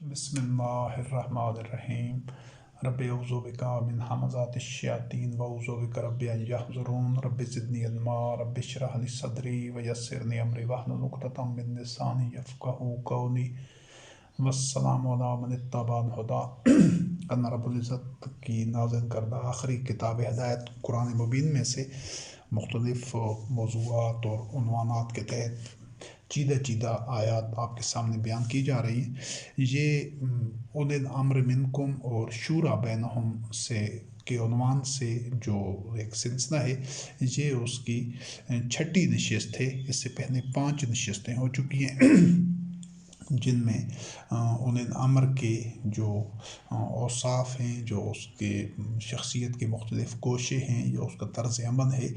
بسم اللہ الرحمن الرحیم رب اعوذ بک من همزات الشیاطین واعوذ بک رب ان یحضرون رب زدنی علما رب اشرح لی صدری ویسر لی امری واحلل عقدۃ من لسانی یفقهوا قولی والسلام علی من اتبع الہدی۔ اللہ رب العزت کی نازل کردہ آخری کتاب ہدایت قرآن مبین میں سے مختلف موضوعات اور عنوانات کے تحت چیدہ آیات آپ کے سامنے بیان کی جا رہی ہیں۔ یہ اولِ الامر منکم اور شورا بینہم سے کے عنوان سے جو ایک سلسلہ ہے، یہ اس کی چھٹی نشست ہے۔ اس سے پہلے 5 نشستیں ہو چکی ہیں جن میں اولِ الامر کے جو اوصاف ہیں، جو اس کے شخصیت کے مختلف گوشے ہیں، جو اس کا طرز عمل ہے،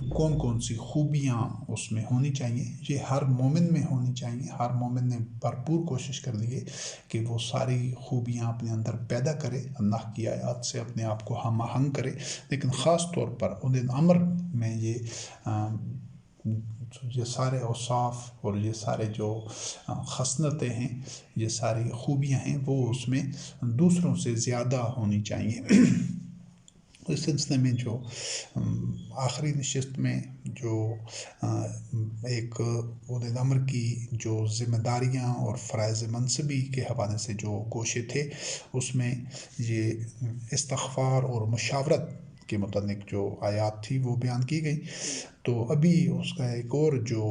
کون کون سی خوبیاں اس میں ہونی چاہیے، یہ ہر مومن میں ہونی چاہیے۔ ہر مومن نے بھرپور کوشش کرنی ہے کہ وہ ساری خوبیاں اپنے اندر پیدا کرے، اللہ کی آیات سے اپنے آپ کو ہم آہنگ کرے، لیکن خاص طور پر اولِ الامر میں یہ سارے اوصاف اور یہ سارے جو خصلتیں ہیں، یہ ساری خوبیاں ہیں، وہ اس میں دوسروں سے زیادہ ہونی چاہیے۔ اس سلسلے میں جو آخری نشست میں جو ایک اولِ الامر کی جو ذمہ داریاں اور فرائض منصبی کے حوالے سے جو گوشے تھے، اس میں یہ استغفار اور مشاورت کے متعلق جو آیات تھی وہ بیان کی گئی۔ تو ابھی اس کا ایک اور جو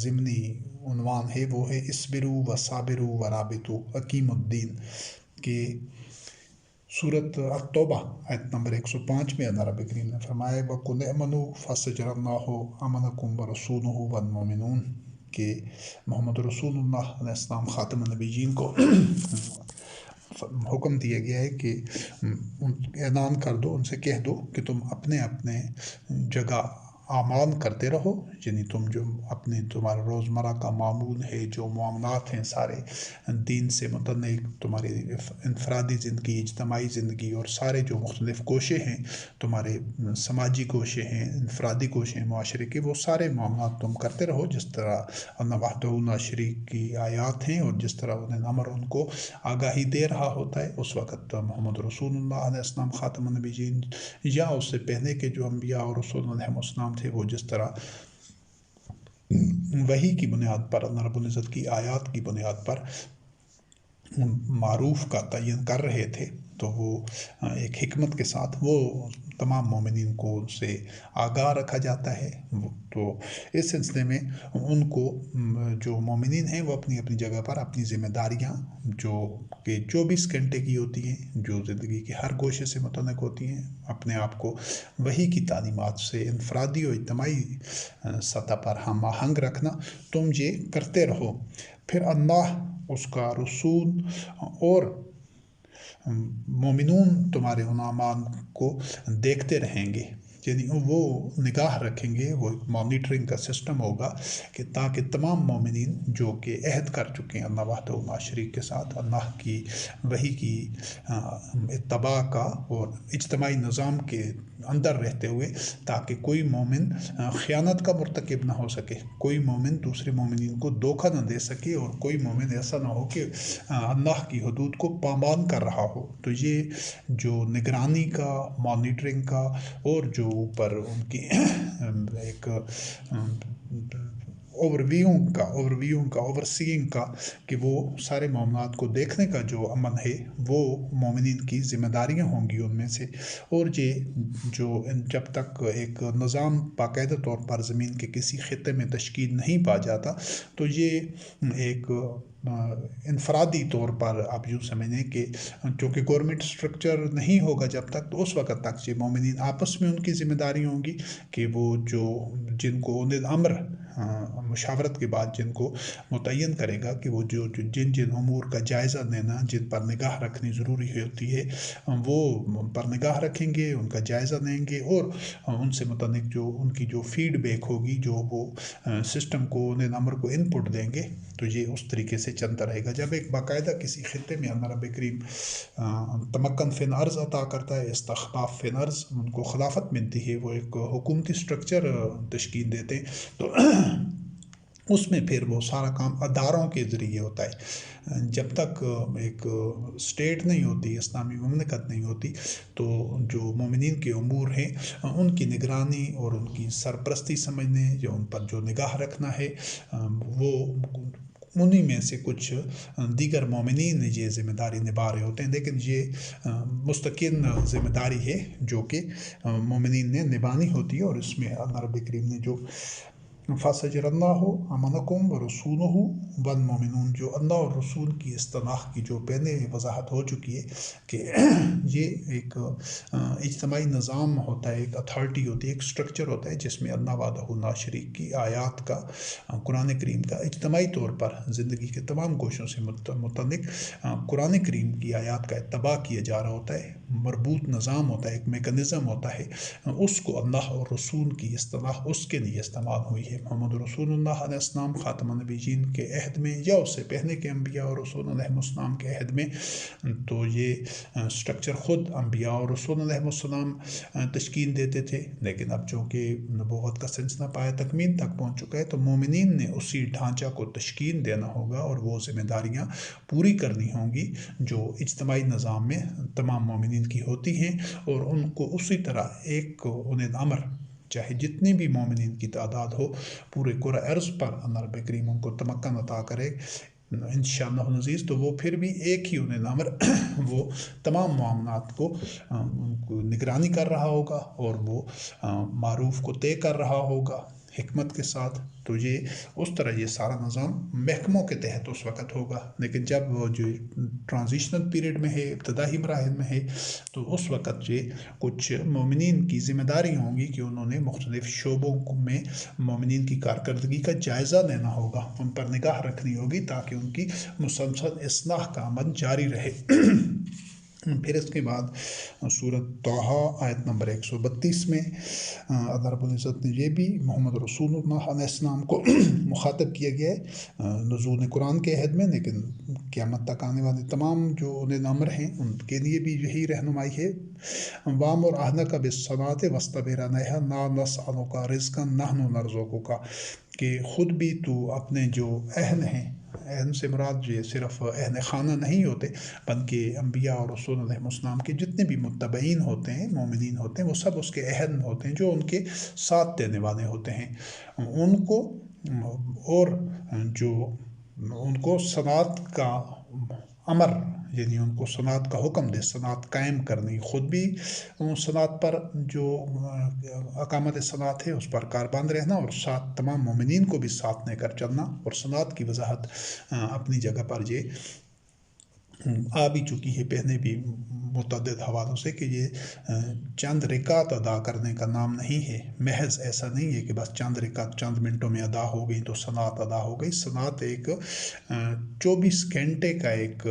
ضمنی عنوان ہے وہ ہے اصبروا وصابروا ورابطوا اقیموا الدین، کہ سورۃ التوبہ آیت نمبر 105 میں اللہ رب کریم نے فرمایا وَقُلْ اعْمَلُوا فَسَيَرَى اللَّهُ عَمَلَكُمْ وَرَسُولُهُ وَالْمُؤْمِنُونَ، کہ محمد رسول اللہ علیہ السلام خاتم النبیین کو حکم دیا گیا ہے کہ اعلان کر دو، ان سے کہہ دو کہ تم اپنے اپنے جگہ اعمال کرتے رہو، یعنی تم جو تمہارا روزمرہ کا معمول ہے، جو معاملات ہیں سارے دین سے متعلق، تمہاری انفرادی زندگی، اجتماعی زندگی اور سارے جو مختلف گوشے ہیں، تمہارے سماجی گوشے ہیں، انفرادی گوشے ہیں معاشرے کے، وہ سارے معاملات تم کرتے رہو جس طرح اللہ وحدہ لا شریک کی آیات ہیں، اور جس طرح انہیں امر ان کو آگاہی دے رہا ہوتا ہے اس وقت محمد رسول اللہ علیہ السلام خاتم النبیین یا اس سے پہلے کے جو انبیاء اور رسول علیہ السلام تھے، وہ جس طرح وحی کی بنیاد پر، اللہ رب العزت کی آیات کی بنیاد پر معروف کا تعین کر رہے تھے، تو وہ ایک حکمت کے ساتھ وہ تمام مومنین کو ان سے آگاہ رکھا جاتا ہے۔ تو اس سلسلے میں ان کو جو مومنین ہیں وہ اپنی اپنی جگہ پر اپنی ذمہ داریاں جو کہ 24 گھنٹے کی ہوتی ہیں، جو زندگی کے ہر گوشے سے متعلق ہوتی ہیں، اپنے آپ کو وحی کی تعلیمات سے انفرادی اور اجتماعی سطح پر ہم آہنگ رکھنا، تم یہ کرتے رہو۔ پھر اللہ، اس کا رسول اور مومنون تمہارے ان اعمال کو دیکھتے رہیں گے، یعنی وہ نگاہ رکھیں گے، وہ ایک مانیٹرنگ کا سسٹم ہوگا کہ تاکہ تمام مومنین جو کہ عہد کر چکے ہیں اللہ وحدہ لا شریک کے ساتھ، اللہ کی وحی کی اتباع کا اور اجتماعی نظام کے اندر رہتے ہوئے، تاکہ کوئی مومن خیانت کا مرتکب نہ ہو سکے، کوئی مومن دوسرے مومنین کو دھوکہ نہ دے سکے، اور کوئی مومن ایسا نہ ہو کہ اللہ کی حدود کو پامال کر رہا ہو۔ تو یہ جو نگرانی کا، مانیٹرنگ کا، اور جو اوپر ان کی ایک اوور سینگ کا کہ وہ سارے معاملات کو دیکھنے کا جو عمل ہے، وہ مومنین کی ذمہ داریاں ہوں گی ان میں سے۔ اور یہ جو جب تک ایک نظام باقاعدہ طور پر زمین کے کسی خطے میں تشکیل نہیں پا جاتا، تو یہ ایک انفرادی طور پر آپ یوں سمجھیں کہ چونکہ گورنمنٹ سٹرکچر نہیں ہوگا جب تک، تو اس وقت تک یہ مومنین آپس میں ان کی ذمہ داری ہوں گی کہ وہ جن کو اولِ الامر مشاورت کے بعد جن کو متعین کرے گا کہ وہ جن امور کا جائزہ لینا، جن پر نگاہ رکھنی ضروری ہوتی ہے، وہ ان پر نگاہ رکھیں گے، ان کا جائزہ لیں گے، اور ان سے متعلق جو ان کی جو فیڈ بیک ہوگی، جو وہ سسٹم کو اولِ الامر کو ان پٹ دیں گے، تو یہ اس طریقے سے چلتا رہے گا۔ جب ایک باقاعدہ کسی خطے میں اللہ رب کریم تمکن فی الارض عطا کرتا ہے، استخلاف فی الارض، ان کو خلافت ملتی ہے، وہ ایک حکومتی سٹرکچر تشکیل دیتے ہیں، تو اس میں پھر وہ سارا کام اداروں کے ذریعے ہوتا ہے۔ جب تک ایک اسٹیٹ نہیں ہوتی، اسلامی مملکت نہیں ہوتی، تو جو مومنین کے امور ہیں ان کی نگرانی اور ان کی سرپرستی سمجھنے، جو ان پر جو نگاہ رکھنا ہے، وہ انہی میں سے کچھ دیگر مومنین یہ ذمہ داری نبھا رہے ہوتے ہیں، لیکن یہ مستقل ذمہ داری ہے جو کہ مومنین نے نبھانی ہوتی ہے۔ اور اس میں اللہ رب کریم نے جو فَسَجَرَ اللَّهُ أَمَنَكُمْ وَرَسُولُهُ وَالْمُؤْمِنُونَ، جو اللہ اور رسول کی اصطلاح کی جو پہلے وضاحت ہو چکی ہے کہ یہ ایک اجتماعی نظام ہوتا ہے، ایک اتھارٹی ہوتی ہے، ایک سٹرکچر ہوتا ہے جس میں اللہ وحدہ لا شریک کی آیات کا، قرآن کریم کا اجتماعی طور پر زندگی کے تمام گوشوں سے متعلق قرآن کریم کی آیات کا اتباع کیا جا رہا ہوتا ہے، مربوط نظام ہوتا ہے، ایک میکنزم ہوتا ہے۔ اس کو اللہ اور رسول کی اصطلاح اس کے لیے استعمال ہوئی ہے۔ محمد رسول اللہ علیہ السلام خاتم النبیین کے عہد میں یا اس سے پہلے کے انبیاء اور رسول علیہ السلام کے عہد میں تو یہ سٹرکچر خود انبیاء اور رسول علیہ السلام تشکیل دیتے تھے، لیکن اب چونکہ نبوت کا سلسلہ پایہ تکمیل تک پہنچ چکا ہے تو مومنین نے اسی ڈھانچہ کو تشکیل دینا ہوگا اور وہ ذمہ داریاں پوری کرنی ہوں گی جو اجتماعی نظام میں تمام مومنین کی ہوتی ہیں، اور ان کو اسی طرح ایک انہیں امر، چاہے جتنی بھی مومنین کی تعداد ہو، پورے کرۂ ارض پر اللہ رب کریم ان کو تمکن عطا کرے انشاءاللہ العزیز، تو وہ پھر بھی ایک ہی انہیں امر وہ تمام معاملات کو نگرانی کر رہا ہوگا اور وہ معروف کو طے کر رہا ہوگا حکمت کے ساتھ۔ تو یہ اس طرح یہ سارا نظام محکموں کے تحت اس وقت ہوگا، لیکن جب وہ جو ٹرانزیشنل پیریڈ میں ہے، ابتدائی مراحل میں ہے، تو اس وقت یہ کچھ مومنین کی ذمہ داری ہوں گی کہ انہوں نے مختلف شعبوں میں مومنین کی کارکردگی کا جائزہ لینا ہوگا، ان پر نگاہ رکھنی ہوگی تاکہ ان کی مسلسل اصلاح کا عمل جاری رہے۔ پھر اس کے بعد سورۃ طٰہٰ آیت نمبر 132 میں اللہ رب العزت نے یہ بھی محمد رسول اللہ علیہ السلام کو مخاطب کیا گیا ہے نزول قرآن کے عہد میں، لیکن قیامت تک آنے والے تمام جو انہیں امر ہیں ان کے لیے بھی یہی رہنمائی ہے۔ وَأْمُرْ أَهْلَكَ بِالصَّلَاةِ وَاصْطَبِرْ عَلَيْهَا لَا نَسْأَلُكَ رِزْقًا نَحْنُ نَرْزُقُكَ، کہ خود بھی تو اپنے جو اہل ہیں، اہل سے مراد یہ صرف اہل خانہ نہیں ہوتے بلکہ انبیاء اور رسول علیہ السلام کے جتنے بھی متبعین ہوتے ہیں، مومنین ہوتے ہیں، وہ سب اس کے اہل ہوتے ہیں جو ان کے ساتھ دینے والے ہوتے ہیں، ان کو اور جو ان کو صلاۃ کا امر، یعنی ان کو صلاۃ کا حکم دے، صلاۃ قائم کرنی، خود بھی صلاۃ پر جو اقامت صلاۃ ہے اس پر کاربند رہنا، اور ساتھ تمام مومنین کو بھی ساتھ لے کر چلنا۔ اور صلاۃ کی وضاحت اپنی جگہ پر یہ آ بھی چکی ہے پہلے بھی متعدد حوالوں سے کہ یہ چند رکعت ادا کرنے کا نام نہیں ہے، محض ایسا نہیں ہے کہ بس چند رکعت چند منٹوں میں ادا ہو گئی تو صلاۃ ادا ہو گئی۔ صلاۃ ایک 24 گھنٹے کا ایک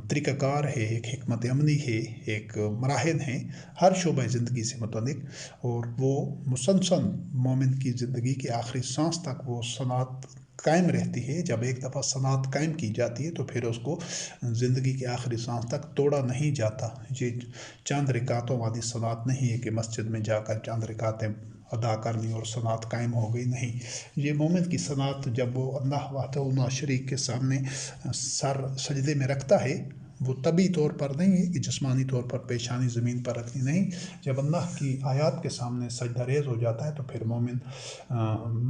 طریقہ کار ہے، ایک حکمت عملی ہے، ایک مراحل ہیں ہر شعبہ زندگی سے متعلق، اور وہ مسلسل مومن کی زندگی کے آخری سانس تک وہ صلاۃ قائم رہتی ہے۔ جب ایک دفعہ صلاۃ قائم کی جاتی ہے تو پھر اس کو زندگی کے آخری سانس تک توڑا نہیں جاتا۔ یہ چند رکعتوں والی صلاۃ نہیں ہے کہ مسجد میں جا کر چند رکعتیں ادا کر لی اور صلاۃ قائم ہو گئی، نہیں، یہ مومن کی صلاۃ جب وہ اللہ وحدہ لا شریک کے سامنے سر سجدے میں رکھتا ہے، وہ طبعی طور پر نہیں ہے کہ جسمانی طور پر پیشانی زمین پر رکھنی، نہیں، جب اللہ کی آیات کے سامنے سجدہ ریز ہو جاتا ہے تو پھر مومن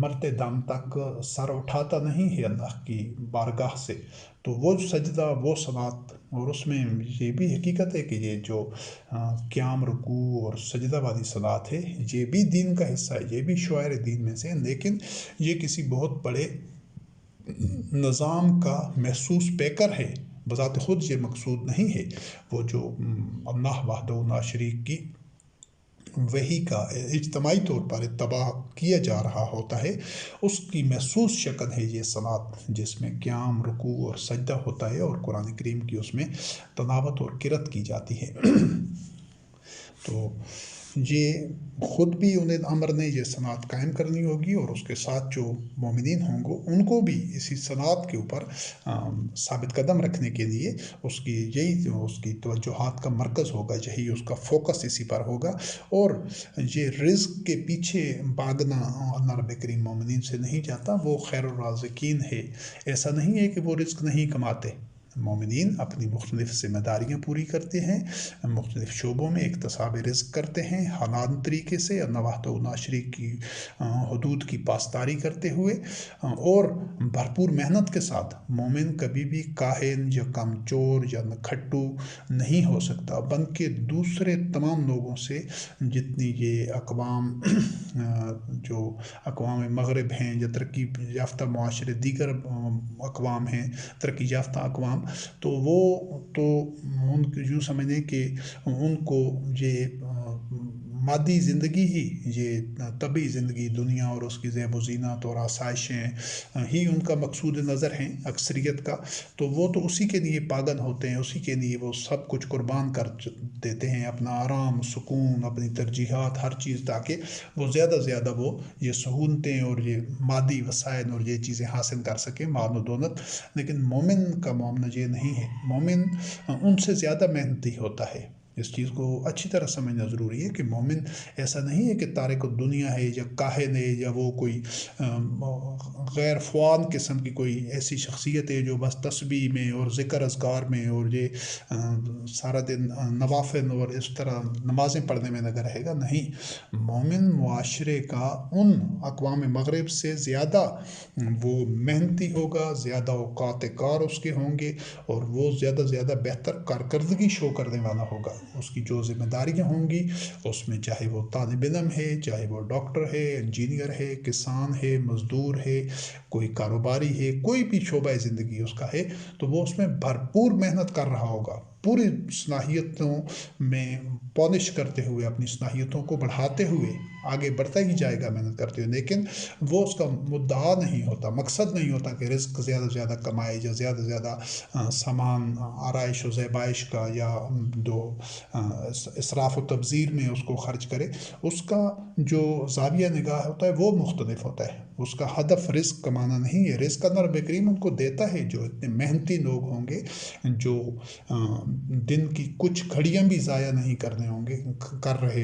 مرتے دم تک سر اٹھاتا نہیں ہے اللہ کی بارگاہ سے، تو وہ سجدہ، وہ صلاۃ، اور اس میں یہ بھی حقیقت ہے کہ یہ جو قیام، رکوع اور سجدہ والی صلاۃ ہے یہ بھی دین کا حصہ ہے، یہ بھی شعائر دین میں سے، لیکن یہ کسی بہت بڑے نظام کا محسوس پیکر ہے، بذات خود یہ مقصود نہیں ہے۔ وہ جو اللہ وحدہ لا شریک کی وحی کا اجتماعی طور پر اتباع کیا جا رہا ہوتا ہے، اس کی محسوس شکل ہے یہ صلاۃ، جس میں قیام، رکوع اور سجدہ ہوتا ہے اور قرآن کریم کی اس میں تلاوت اور قرأت کی جاتی ہے۔ تو یہ خود بھی انہیں امر نے یہ صنعت قائم کرنی ہوگی، اور اس کے ساتھ جو مومنین ہوں گے ان کو بھی اسی صنعت کے اوپر ثابت قدم رکھنے کے لیے اس کی توجہات کا مرکز ہوگا، یہی اس کا فوکس اسی پر ہوگا۔ اور یہ رزق کے پیچھے بھاگنا اللہ رب کریم مومنین سے نہیں جاتا، وہ خیر الرازقین ہے۔ ایسا نہیں ہے کہ وہ رزق نہیں کماتے، مومنین اپنی مختلف ذمہ داریاں پوری کرتے ہیں، مختلف شعبوں میں اکتساب رزق کرتے ہیں حلال طریقے سے، اللہ وحدہ لا شریک کی حدود کی پاسداری کرتے ہوئے، اور بھرپور محنت کے ساتھ۔ مومن کبھی بھی کاہن یا کمچور یا نکھٹو نہیں ہو سکتا، بلکہ دوسرے تمام لوگوں سے، جتنی یہ اقوام جو اقوام مغرب ہیں یا ترقی یافتہ معاشرے دیگر اقوام ہیں، ترقی یافتہ اقوام، تو وہ تو ان یوں سمجھیں کہ ان کو یہ مادی زندگی ہی، یہ طبعی زندگی، دنیا اور اس کی زیب و زینت اور آسائشیں ہی ان کا مقصود نظر ہیں اکثریت کا، تو وہ تو اسی کے لیے پاگل ہوتے ہیں، اسی کے لیے وہ سب کچھ قربان کر دیتے ہیں، اپنا آرام، سکون، اپنی ترجیحات، ہر چیز، تاکہ وہ زیادہ سے زیادہ وہ یہ سہولتیں اور یہ مادی وسائل اور یہ چیزیں حاصل کر سکیں، مال و دولت۔ لیکن مومن کا معاملہ یہ نہیں ہے، مومن ان سے زیادہ محنتی ہوتا ہے۔ اس چیز کو اچھی طرح سمجھنا ضروری ہے کہ مومن ایسا نہیں ہے کہ تارک الدنیا ہے یا کاہن ہے یا وہ کوئی غیر فعال قسم کی کوئی ایسی شخصیت ہے جو بس تسبیح میں اور ذکر اذکار میں اور یہ سارا دن نوافل اور اس طرح نمازیں پڑھنے میں لگا رہے گا۔ نہیں، مومن معاشرے کا ان اقوام مغرب سے زیادہ وہ محنتی ہوگا، زیادہ اوقات کار اس کے ہوں گے، اور وہ زیادہ سے زیادہ بہتر کارکردگی شو کرنے والا ہوگا۔ اس کی جو ذمہ داریاں ہوں گی اس میں، چاہے وہ طالب علم ہے، چاہے وہ ڈاکٹر ہے، انجینئر ہے، کسان ہے، مزدور ہے، کوئی کاروباری ہے، کوئی بھی شعبہ زندگی اس کا ہے، تو وہ اس میں بھرپور محنت کر رہا ہوگا، پوری صلاحیتوں میں پالش کرتے ہوئے، اپنی صلاحیتوں کو بڑھاتے ہوئے آگے بڑھتا ہی جائے گا محنت کرتے ہوئے، لیکن وہ اس کا مدعا نہیں ہوتا، مقصد نہیں ہوتا کہ رزق زیادہ سے زیادہ کمائے یا زیادہ سے زیادہ سامان آرائش و زیبائش کا یا جو اسراف و تبذیر میں اس کو خرچ کرے۔ اس کا جو زاویہ نگاہ ہوتا ہے وہ مختلف ہوتا ہے، اس کا ہدف رزق کمانا نہیں ہے۔ رزق اللہ رب کریم ان کو دیتا ہے جو اتنے محنتی لوگ ہوں گے، جو دن کی کچھ گھڑیاں بھی ضائع نہیں کر رہے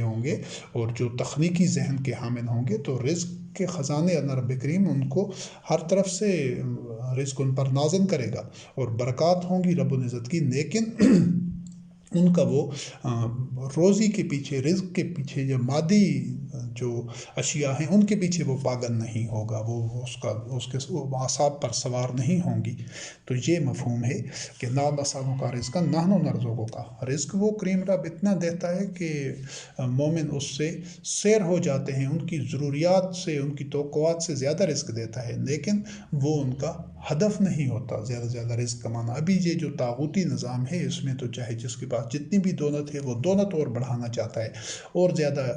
ہوں گے، اور جو تخلیقی ذہن کے حامل ہوں گے، تو رزق کے خزانے اللہ رب کریم ان کو ہر طرف سے رزق ان پر نازل کرے گا، اور برکات ہوں گی رب العزت کی، لیکن ان کا وہ روزی کے پیچھے، رزق کے پیچھے، یا مادی جو اشیاء ہیں ان کے پیچھے وہ پاگل نہیں ہوگا، وہ اس کے اعصاب پر سوار نہیں ہوں گی۔ تو یہ مفہوم ہے کہ لا نسألک رزقا نحن نرزقک، رزق وہ کریم رب اتنا دیتا ہے کہ مومن اس سے سیر ہو جاتے ہیں، ان کی ضروریات سے، ان کی توقعات سے زیادہ رزق دیتا ہے، لیکن وہ ان کا ہدف نہیں ہوتا زیادہ سے زیادہ رزق کمانا۔ ابھی یہ جو طاغوتی نظام ہے، اس میں تو چاہے جس کے پاس جتنی بھی دولت ہے وہ دولت اور بڑھانا چاہتا ہے، اور زیادہ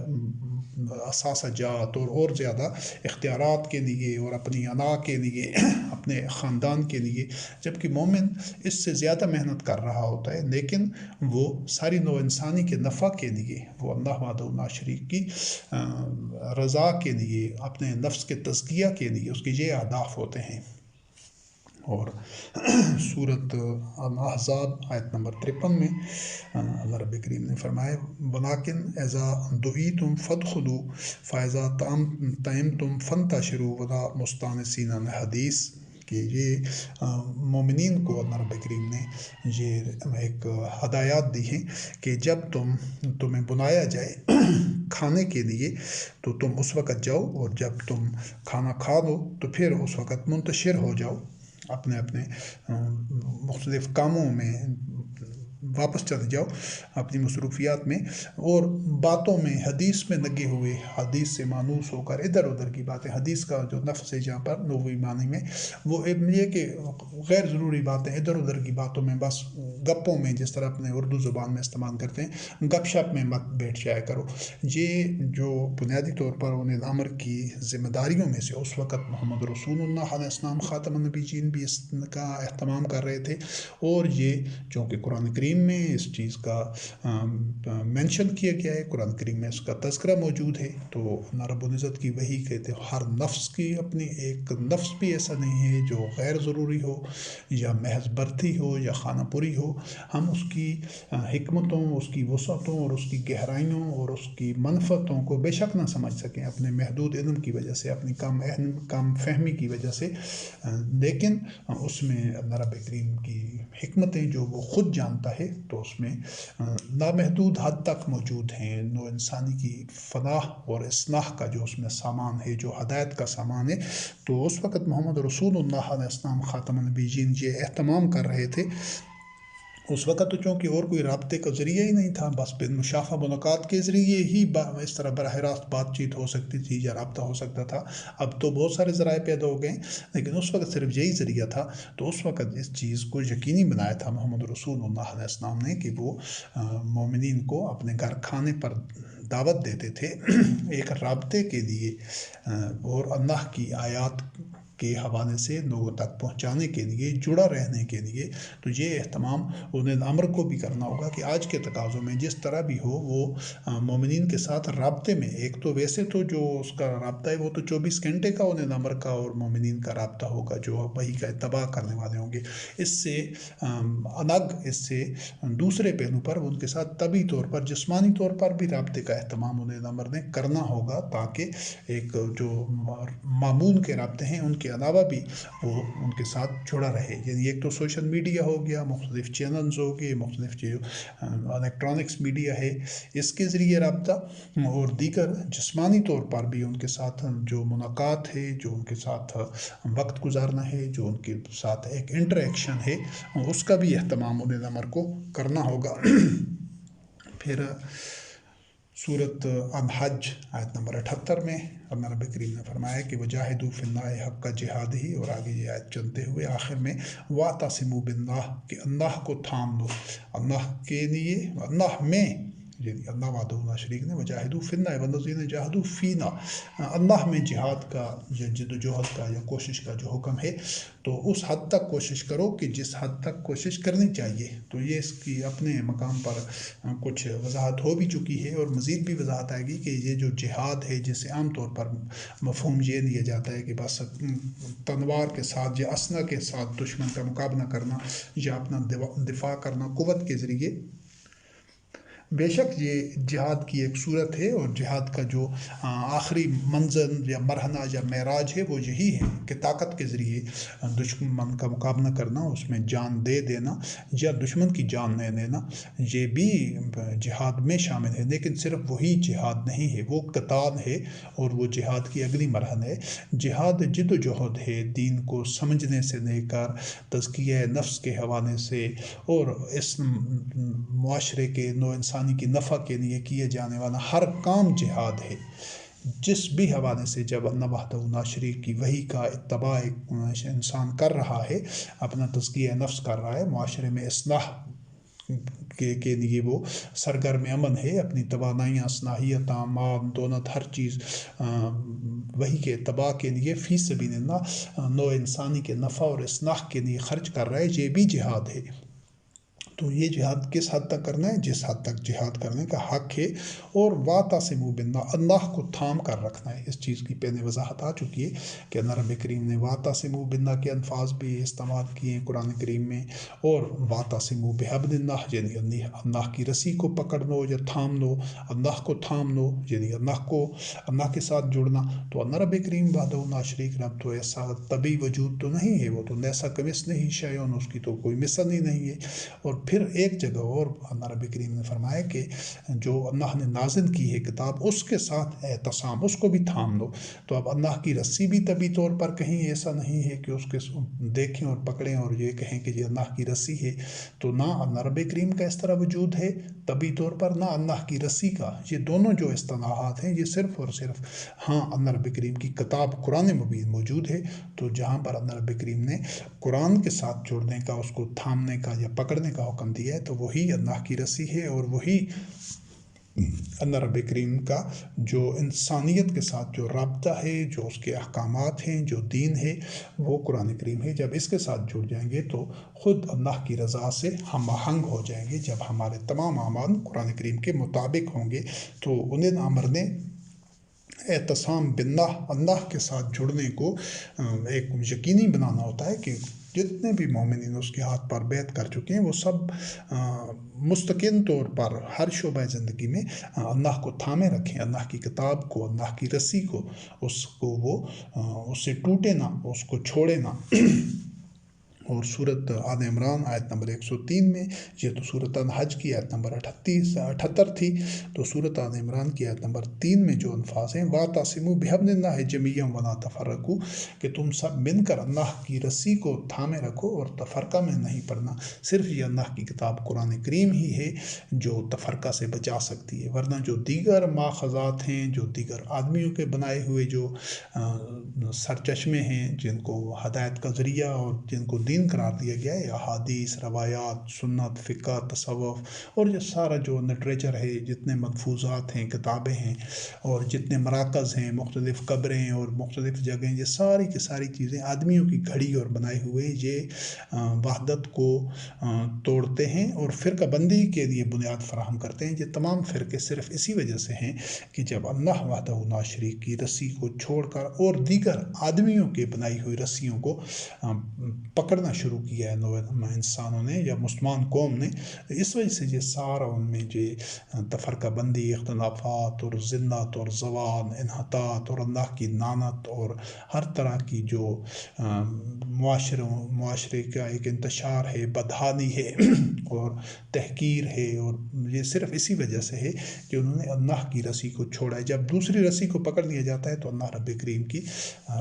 اثاثہ جات اور زیادہ اختیارات کے لیے، اور اپنی انا کے لیے، اپنے خاندان کے لیے، جبکہ مومن اس سے زیادہ محنت کر رہا ہوتا ہے، لیکن وہ ساری نوع انسانی کے نفع کے لیے، وہ اللہ وحدہ لا شریک کی رضا کے لیے، اپنے نفس کے تزکیہ کے لیے، اس کے یہ اہداف ہوتے ہیں۔ اور سورۃ الاحزاب آیت نمبر 53 میں اللہ رب کریم نے فرمایا وَلَٰكِنْ اِذَا دُعِيتُمْ فَادْخُلُوا فَإِذَا طَعِمْتُمْ فَانتَشِرُوا وَلَا مُسْتَأْنِسِينَ لِحَدِيثٍ، کہ یہ مومنین کو اللہ رب کریم نے یہ ایک ہدایات دی ہیں کہ جب تمہیں بلایا جائے کھانے کے لیے تو تم اس وقت جاؤ، اور جب تم کھانا کھا لو تو پھر اس وقت منتشر ہو جاؤ، اپنے مختلف کاموں میں واپس چلے جاؤ، اپنی مصروفیات میں، اور باتوں میں، حدیث میں لگے ہوئے، حدیث سے مانوس ہو کر ادھر ادھر کی باتیں، حدیث کا جو لفظ ہے جہاں پر لغوی معنی میں، وہ یہ کہ غیر ضروری باتیں، ادھر ادھر کی باتوں میں، بس گپوں میں، جس طرح اپنے اردو زبان میں استعمال کرتے ہیں، گپ شپ میں مت بیٹھ جایا کرو۔ یہ جو بنیادی طور پر انہیں امر کی ذمہ داریوں میں سے، اس وقت محمد رسول اللہ علیہ السلام خاتم النبیین بھی اس کا اہتمام کر رہے تھے، اور یہ چونکہ قرآن کریم کریم میں اس چیز کا مینشن کیا گیا ہے، قرآن کریم میں اس کا تذکرہ موجود ہے۔ تو اللہ رب العزت کی وحی کہتے ہیں ہر نفس کی اپنی ایک نفس بھی ایسا نہیں ہے جو غیر ضروری ہو یا محض برتی ہو یا خانہ پوری ہو۔ ہم اس کی حکمتوں، اس کی وسعتوں اور اس کی گہرائیوں اور اس کی منفعتوں کو بے شک نہ سمجھ سکیں اپنے محدود علم کی وجہ سے، اپنی کم فہمی کی وجہ سے، لیکن اس میں اللہ رب کریم کی حکمتیں جو وہ خود جانتا ہے تو اس میں لامحدود حد تک موجود ہیں۔ نو انسانی کی فلاح اور اصلاح کا جو اس میں سامان ہے، جو ہدایت کا سامان ہے، تو اس وقت محمد رسول اللہ علیہ السلام خاتم النبیین یہ اہتمام کر رہے تھے۔ اس وقت تو چونکہ اور کوئی رابطے کا ذریعہ ہی نہیں تھا، بس مشافہ ملاقات کے ذریعے ہی اس طرح براہ راست بات چیت ہو سکتی تھی یا رابطہ ہو سکتا تھا۔ اب تو بہت سارے ذرائع پیدا ہو گئے، لیکن اس وقت صرف یہی ذریعہ تھا۔ تو اس وقت اس چیز کو یقینی بنایا تھا محمد رسول اللہ علیہ السلام نے کہ وہ مومنین کو اپنے گھر کھانے پر دعوت دیتے تھے ایک رابطے کے لیے اور اللہ کی آیات کے حوالے سے لوگوں تک پہنچانے کے لیے، جڑا رہنے کے لیے۔ تو یہ اہتمام انہیں امر کو بھی کرنا ہوگا کہ آج کے تقاضوں میں جس طرح بھی ہو وہ مومنین کے ساتھ رابطے میں، ایک تو ویسے تو جو اس کا رابطہ ہے وہ تو 24 گھنٹے کا انہیں امر کا اور مومنین کا رابطہ ہوگا جو وحی کا اتباع کرنے والے ہوں گے۔ اس سے الگ، اس سے دوسرے پہلو پر ان کے ساتھ طبی طور پر، جسمانی طور پر بھی رابطے کا اہتمام انہیں امر نے کرنا ہوگا، تاکہ ایک جو معمول کے رابطے ہیں ان کے علاوہ بھی وہ ان کے ساتھ جڑا رہے۔ یعنی ایک تو سوشل میڈیا ہو گیا، مختلف چینلز ہو گئے، مختلف جو الیکٹرانکس میڈیا ہے اس کے ذریعے رابطہ، اور دیگر جسمانی طور پر بھی ان کے ساتھ جو ملاقات ہے، جو ان کے ساتھ وقت گزارنا ہے، جو ان کے ساتھ ایک انٹریکشن ہے، اس کا بھی اہتمام انہیں امر کو کرنا ہوگا۔ پھر سورۃ الحج آیت نمبر 78 میں اللہ رب کریم نے فرمایا کہ وجاہدوا فی اللہ حق جہادہ، اور آگے یہ آیت چلتے ہوئے آخر میں واعتصموا باللہ، کہ اللہ کو تھام لو، اللہ کے لیے، اللہ میں، یعنی اللہ وحدہ لا شریک نے وجاہدوا فی اللہ والذین جاہدوا فینا، اللہ میں جہاد کا یا جد و جہد کا یا کوشش کا جو حکم ہے، تو اس حد تک کوشش کرو کہ جس حد تک کوشش کرنی چاہیے۔ تو یہ اس کی اپنے مقام پر کچھ وضاحت ہو بھی چکی ہے، اور مزید بھی وضاحت آئے گی کہ یہ جو جہاد ہے جسے عام طور پر مفہوم یہ لیا جاتا ہے کہ بس تلوار کے ساتھ یا اسلحہ کے ساتھ دشمن کا مقابلہ کرنا یا اپنا دفاع کرنا قوت کے ذریعے، بے شک یہ جہاد کی ایک صورت ہے، اور جہاد کا جو آخری منزل یا مرحلہ یا معراج ہے وہ یہی ہے کہ طاقت کے ذریعے دشمن کا مقابلہ کرنا، اس میں جان دے دینا یا دشمن کی جان لے لینا، یہ بھی جہاد میں شامل ہے۔ لیکن صرف وہی جہاد نہیں ہے، وہ قتال ہے، اور وہ جہاد کی اگلی مرحلہ ہے۔ جہاد جد و جہد ہے، دین کو سمجھنے سے لے کر تزکیہ نفس کے حوالے سے، اور اس معاشرے کے نو انسانی کی نفع کے لیے کیے جانے والا ہر کام جہاد ہے۔ جس بھی حوالے سے جب اللہ وحدہ لا شریک کی وحی کا اتباع انسان کر رہا ہے، اپنا تزکیہ نفس کر رہا ہے، معاشرے میں اصلاح کے لیے وہ سرگرم عمل ہے، اپنی توانائیاں، صلاحیتاں، مال، دولت، ہر چیز وحی کے اتباع کے لیے فی سبیل اللہ نو انسانی کے نفع اور اصلاح کے لیے خرچ کر رہا ہے، یہ بھی جہاد ہے۔ تو یہ جہاد کس حد تک کرنا ہے؟ جس حد تک جہاد کرنے کا حق ہے، اور واعتصموا باللہ، اللہ کو تھام کر رکھنا ہے۔ اس چیز کی پہلے وضاحت آ چکی ہے کہ اللہ رب کریم نے واعتصموا باللہ کے الفاظ بھی استعمال کیے ہیں قرآن کریم میں، اور واعتصموا بحبل اللہ، یعنی اللہ کی رسی کو پکڑ لو یا تھام لو، اللہ کو تھام لو، یعنی اللہ کے ساتھ جڑنا۔ تو اللہ رب کریم وحدہ لا شریک رب تو ایسا طبی وجود تو نہیں ہے، وہ تو لیسا کمثلہ شیء، اس کی تو کوئی مثل ہی نہیں ہے۔ اور پھر ایک جگہ اور اللہ رب کریم نے فرمایا کہ جو اللہ نے نازل کی ہے کتاب، اس کے ساتھ اعتصام، اس کو بھی تھام لو۔ تو اب اللہ کی رسی بھی طبی طور پر کہیں ایسا نہیں ہے کہ اس کے دیکھیں اور پکڑیں اور یہ کہیں کہ یہ اللہ کی رسی ہے، تو نہ اللہ رب کریم کا اس طرح وجود ہے طبی طور پر، نہ اللہ کی رسی کا۔ یہ دونوں جو اصطلاحات ہیں یہ صرف اور صرف اللہ رب کریم کی کتاب قرآن مبین موجود ہے، تو جہاں پر اللہ رب کریم نے قرآن کے ساتھ جڑنے کا، اس کو تھامنے کا یا پکڑنے کا حکم دیا ہے، تو وہی اللہ کی رسی ہے، اور وہی اللہ رب کریم کا جو انسانیت کے ساتھ جو رابطہ ہے، جو اس کے احکامات ہیں، جو دین ہے، وہ قرآن کریم ہے۔ جب اس کے ساتھ جڑ جائیں گے تو خود اللہ کی رضا سے ہم آہنگ ہو جائیں گے۔ جب ہمارے تمام اعمال قرآن کریم کے مطابق ہوں گے تو انہیں امر نے اعتصام باللہ، اللہ کے ساتھ جڑنے کو ایک یقینی بنانا ہوتا ہے کہ جتنے بھی مومنین اس کے ہاتھ پر بیعت کر چکے ہیں وہ سب مستقل طور پر ہر شعبہ زندگی میں اللہ کو تھامے رکھیں، اللہ کی کتاب کو، اللہ کی رسی کو، اس کو وہ اس سے ٹوٹے نہ، اس کو چھوڑے نہ۔ اور صورت آل عمران آیت نمبر 103 میں، یہ تو صورت الحج کی آیت نمبر 78 تھی، تو صورت آل عمران کی آیت نمبر 3 میں جو الفاظ ہیں وَاعْتَصِمُوا بِحَبْلِ اللَّهِ جَمِيعًا وَلَا تَفَرَّقُوا، کہ تم سب مل کر اللہ کی رسی کو تھامے رکھو اور تفرقہ میں نہیں پڑنا۔ صرف یہ اللہ کی کتاب قرآن کریم ہی ہے جو تفرقہ سے بچا سکتی ہے، ورنہ جو دیگر ماخذات ہیں، جو دیگر آدمیوں کے بنائے ہوئے جو سرچشمے ہیں جن کو ہدایت کا ذریعہ اور جن کو دین قرار دیا گیا ہے، احادیث، روایات، سنت، فقہ، تصوف، اور یہ سارا جو لٹریچر ہے، جتنے ملفوظات ہیں، کتابیں ہیں، اور جتنے مراکز ہیں، مختلف قبریں اور مختلف جگہیں، یہ ساری کی ساری چیزیں آدمیوں کی گھڑی اور بنائے ہوئے یہ وحدت کو توڑتے ہیں اور فرقہ بندی کے لیے بنیاد فراہم کرتے ہیں۔ یہ تمام فرقے صرف اسی وجہ سے ہیں کہ جب اللہ وحدہ لا شریک کی رسی کو چھوڑ کر اور دیگر آدمیوں کے بنائی ہوئی رسیوں کو پکڑنا شروع کیا ہے انسانوں نے یا مسلمان قوم نے، اس وجہ سے یہ سارا ان میں جو تفرقہ بندی، اختلافات اور ذلت اور زوال، انحطاط اور اللہ کی لعنت اور ہر طرح کی جو معاشرے کا ایک انتشار ہے، بدحالی ہے اور تحقیر ہے، اور یہ صرف اسی وجہ سے ہے کہ انہوں نے اللہ کی رسی کو چھوڑا ہے۔ جب دوسری رسی کو پکڑ لیا جاتا ہے تو اللہ رب کریم کی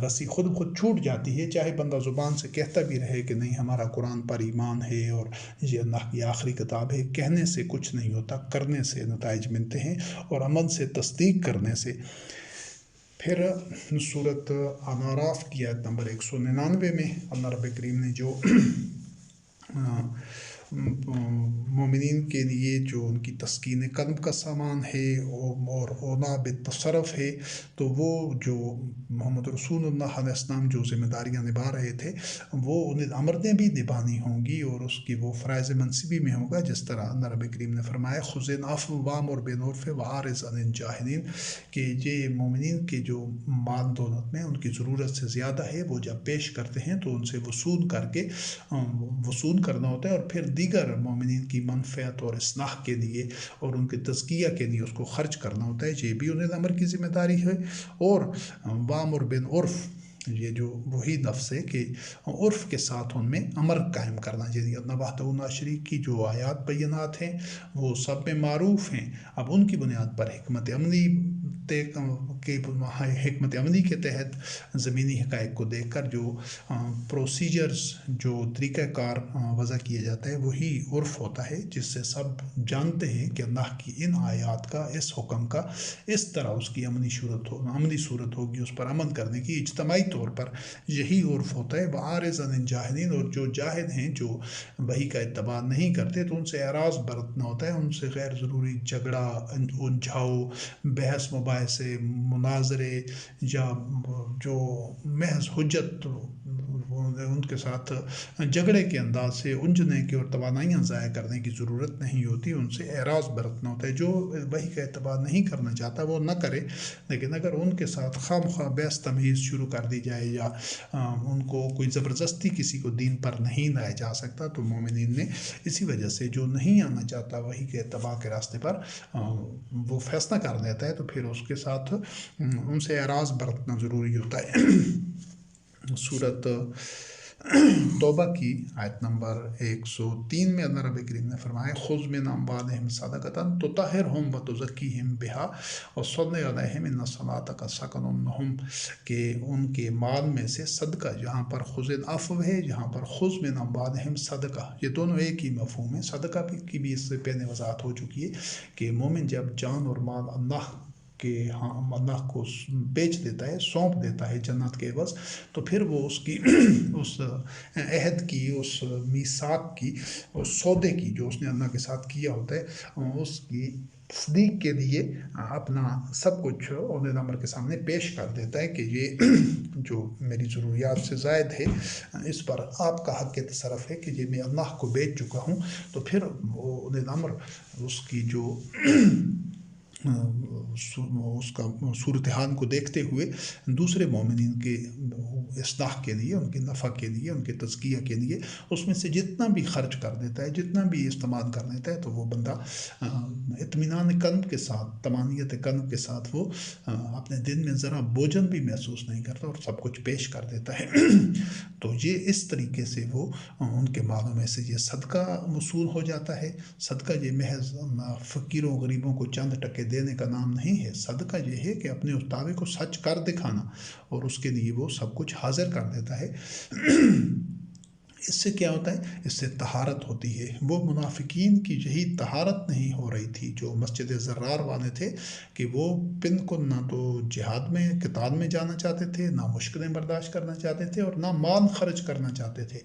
رسی خود چھوٹ جاتی ہے، چاہے بندہ زبان سے کہتا بھی رہے کہ نہیں ہمارا قرآن پر ایمان ہے اور یہ اللہ کی آخری کتاب ہے۔ کہنے سے کچھ نہیں ہوتا، کرنے سے نتائج ملتے ہیں اور عمل سے، تصدیق کرنے سے۔ پھر صورت اعراف کی آیت نمبر 199 میں اللہ رب کریم نے جو مومنین کے لیے جو ان کی تسکین قلب کا سامان ہے اور اونا بالتصرف ہے، تو وہ جو محمد رسول اللہ علیہ السلام جو ذمہ داریاں نبھا رہے تھے وہ انہیں امرتیں بھی نبھانی ہوں گی اور اس کی وہ فرائض منصبی میں ہوگا، جس طرح اللہ رب کریم نے فرمایا خذ العفو وامر بالعرف واعرض عن الجاہلین، کہ یہ مومنین کے جو مال دولت میں ان کی ضرورت سے زیادہ ہے وہ جب پیش کرتے ہیں تو ان سے وصول کرنا ہوتا ہے، اور پھر دیگر مومنین کی منفعت اور اصلاح کے لیے اور ان کے تزکیہ کے لیے اس کو خرچ کرنا ہوتا ہے۔ یہ بھی انہیں امر کی ذمہ داری ہے۔ اور وامر بالعرف، یہ جو وہی لفظ ہے کہ عرف کے ساتھ ان میں امر قائم کرنا، یعنی اللہ وحدہ لا شریک کی جو آیات بینات ہیں وہ سب میں معروف ہیں، اب ان کی بنیاد پر حکمت عملی کے تحت زمینی حقائق کو دیکھ کر جو پروسیجرز، جو طریقہ کار وضع کیا جاتا ہے وہی عرف ہوتا ہے، جس سے سب جانتے ہیں کہ اللہ کی ان آیات کا، اس حکم کا اس طرح اس کی عملی صورت ہوگی، اس پر عمل کرنے کی اجتماعی طور پر یہی عرف ہوتا ہے۔ وَأَعْرِضْ عَنِ الْجَاهِلِينَ، اور جو جاہل ہیں، جو وحی کا اتباع نہیں کرتے تو ان سے اعراض برتنا ہوتا ہے، ان سے غیر ضروری جھگڑا، الجھاؤ، بحث مباحثے، مناظرے یا جو محض حجت ان کے ساتھ جھگڑے کے انداز سے الجھنے کی اور توانائیاں ضائع کرنے کی ضرورت نہیں ہوتی، ان سے اعراض برتنا ہوتا ہے۔ جو وحی کا اتباع نہیں کرنا چاہتا وہ نہ کرے، لیکن اگر ان کے ساتھ خواہ بحث تمیز شروع کر دی جائے یا ان کو کوئی زبردستی کسی کو دین پر نہیں لایا جا سکتا، تو مومنین نے اسی وجہ سے جو نہیں آنا چاہتا وحی کے اتباع کے راستے پر وہ فیصلہ کر لیتا ہے، تو پھر اس کے ساتھ ان سے اعراض برتنا ضروری ہوتا ہے۔ صورت توبہ کی آیت نمبر 103 میں اللہ رب کریم نے فرمایا خذ من اموالہم صدقۃ تطہرہم وتزکیہم بہا وصلی علیہم ان صلاتک سکن لہم، کہ ان کے مال میں سے صدقہ، جہاں پر خذ العفو ہے، جہاں پر خذ من اموالہم صدقہ، یہ دونوں ایک ہی مفہوم ہے۔ صدقہ کی بھی اس سے پہلے وضاحت ہو چکی ہے کہ مومن جب جان اور مال اللہ کہ ہاں اللہ کو بیچ دیتا ہے، سونپ دیتا ہے جنت کے عوض، تو پھر وہ اس کی اس عہد کی، اس میثاق کی، اس سودے کی جو اس نے اللہ کے ساتھ کیا ہوتا ہے، اس کی تصدیق کے لیے اپنا سب کچھ عہدہ نمبر کے سامنے پیش کر دیتا ہے کہ یہ جو میری ضروریات سے زائد ہے، اس پر آپ کا حق تصرف ہے کہ یہ میں اللہ کو بیچ چکا ہوں۔ تو پھر وہ عہدہ نمبر اس کی جو اس کا صورتحال کو دیکھتے ہوئے دوسرے مومنین کے اصلاح کے لیے، ان کے نفع کے لیے، ان کے تزکیہ کے لیے اس میں سے جتنا بھی خرچ کر دیتا ہے، جتنا بھی استعمال کر دیتا ہے، تو وہ بندہ اطمینان قلب کے ساتھ، طمانینت قلب کے ساتھ وہ اپنے دل میں ذرا بوجھل بھی محسوس نہیں کرتا اور سب کچھ پیش کر دیتا ہے۔ تو یہ اس طریقے سے وہ ان کے مالوں میں سے یہ صدقہ وصول ہو جاتا ہے۔ صدقہ یہ محض فقیروں غریبوں کو چند ٹکے دینے کا نام نہیں ہے، صدقہ یہ ہے کہ اپنے اس دعوے کو سچ کر دکھانا، اور اس کے لیے وہ سب کچھ حاضر کر دیتا ہے۔ اس سے کیا ہوتا ہے؟ اس سے طہارت ہوتی ہے۔ وہ منافقین کی یہی طہارت نہیں ہو رہی تھی جو مسجد زرار والے تھے، کہ وہ بالکل نہ تو جہاد میں، قتال میں جانا چاہتے تھے، نہ مشکلیں برداشت کرنا چاہتے تھے، اور نہ مال خرچ کرنا چاہتے تھے۔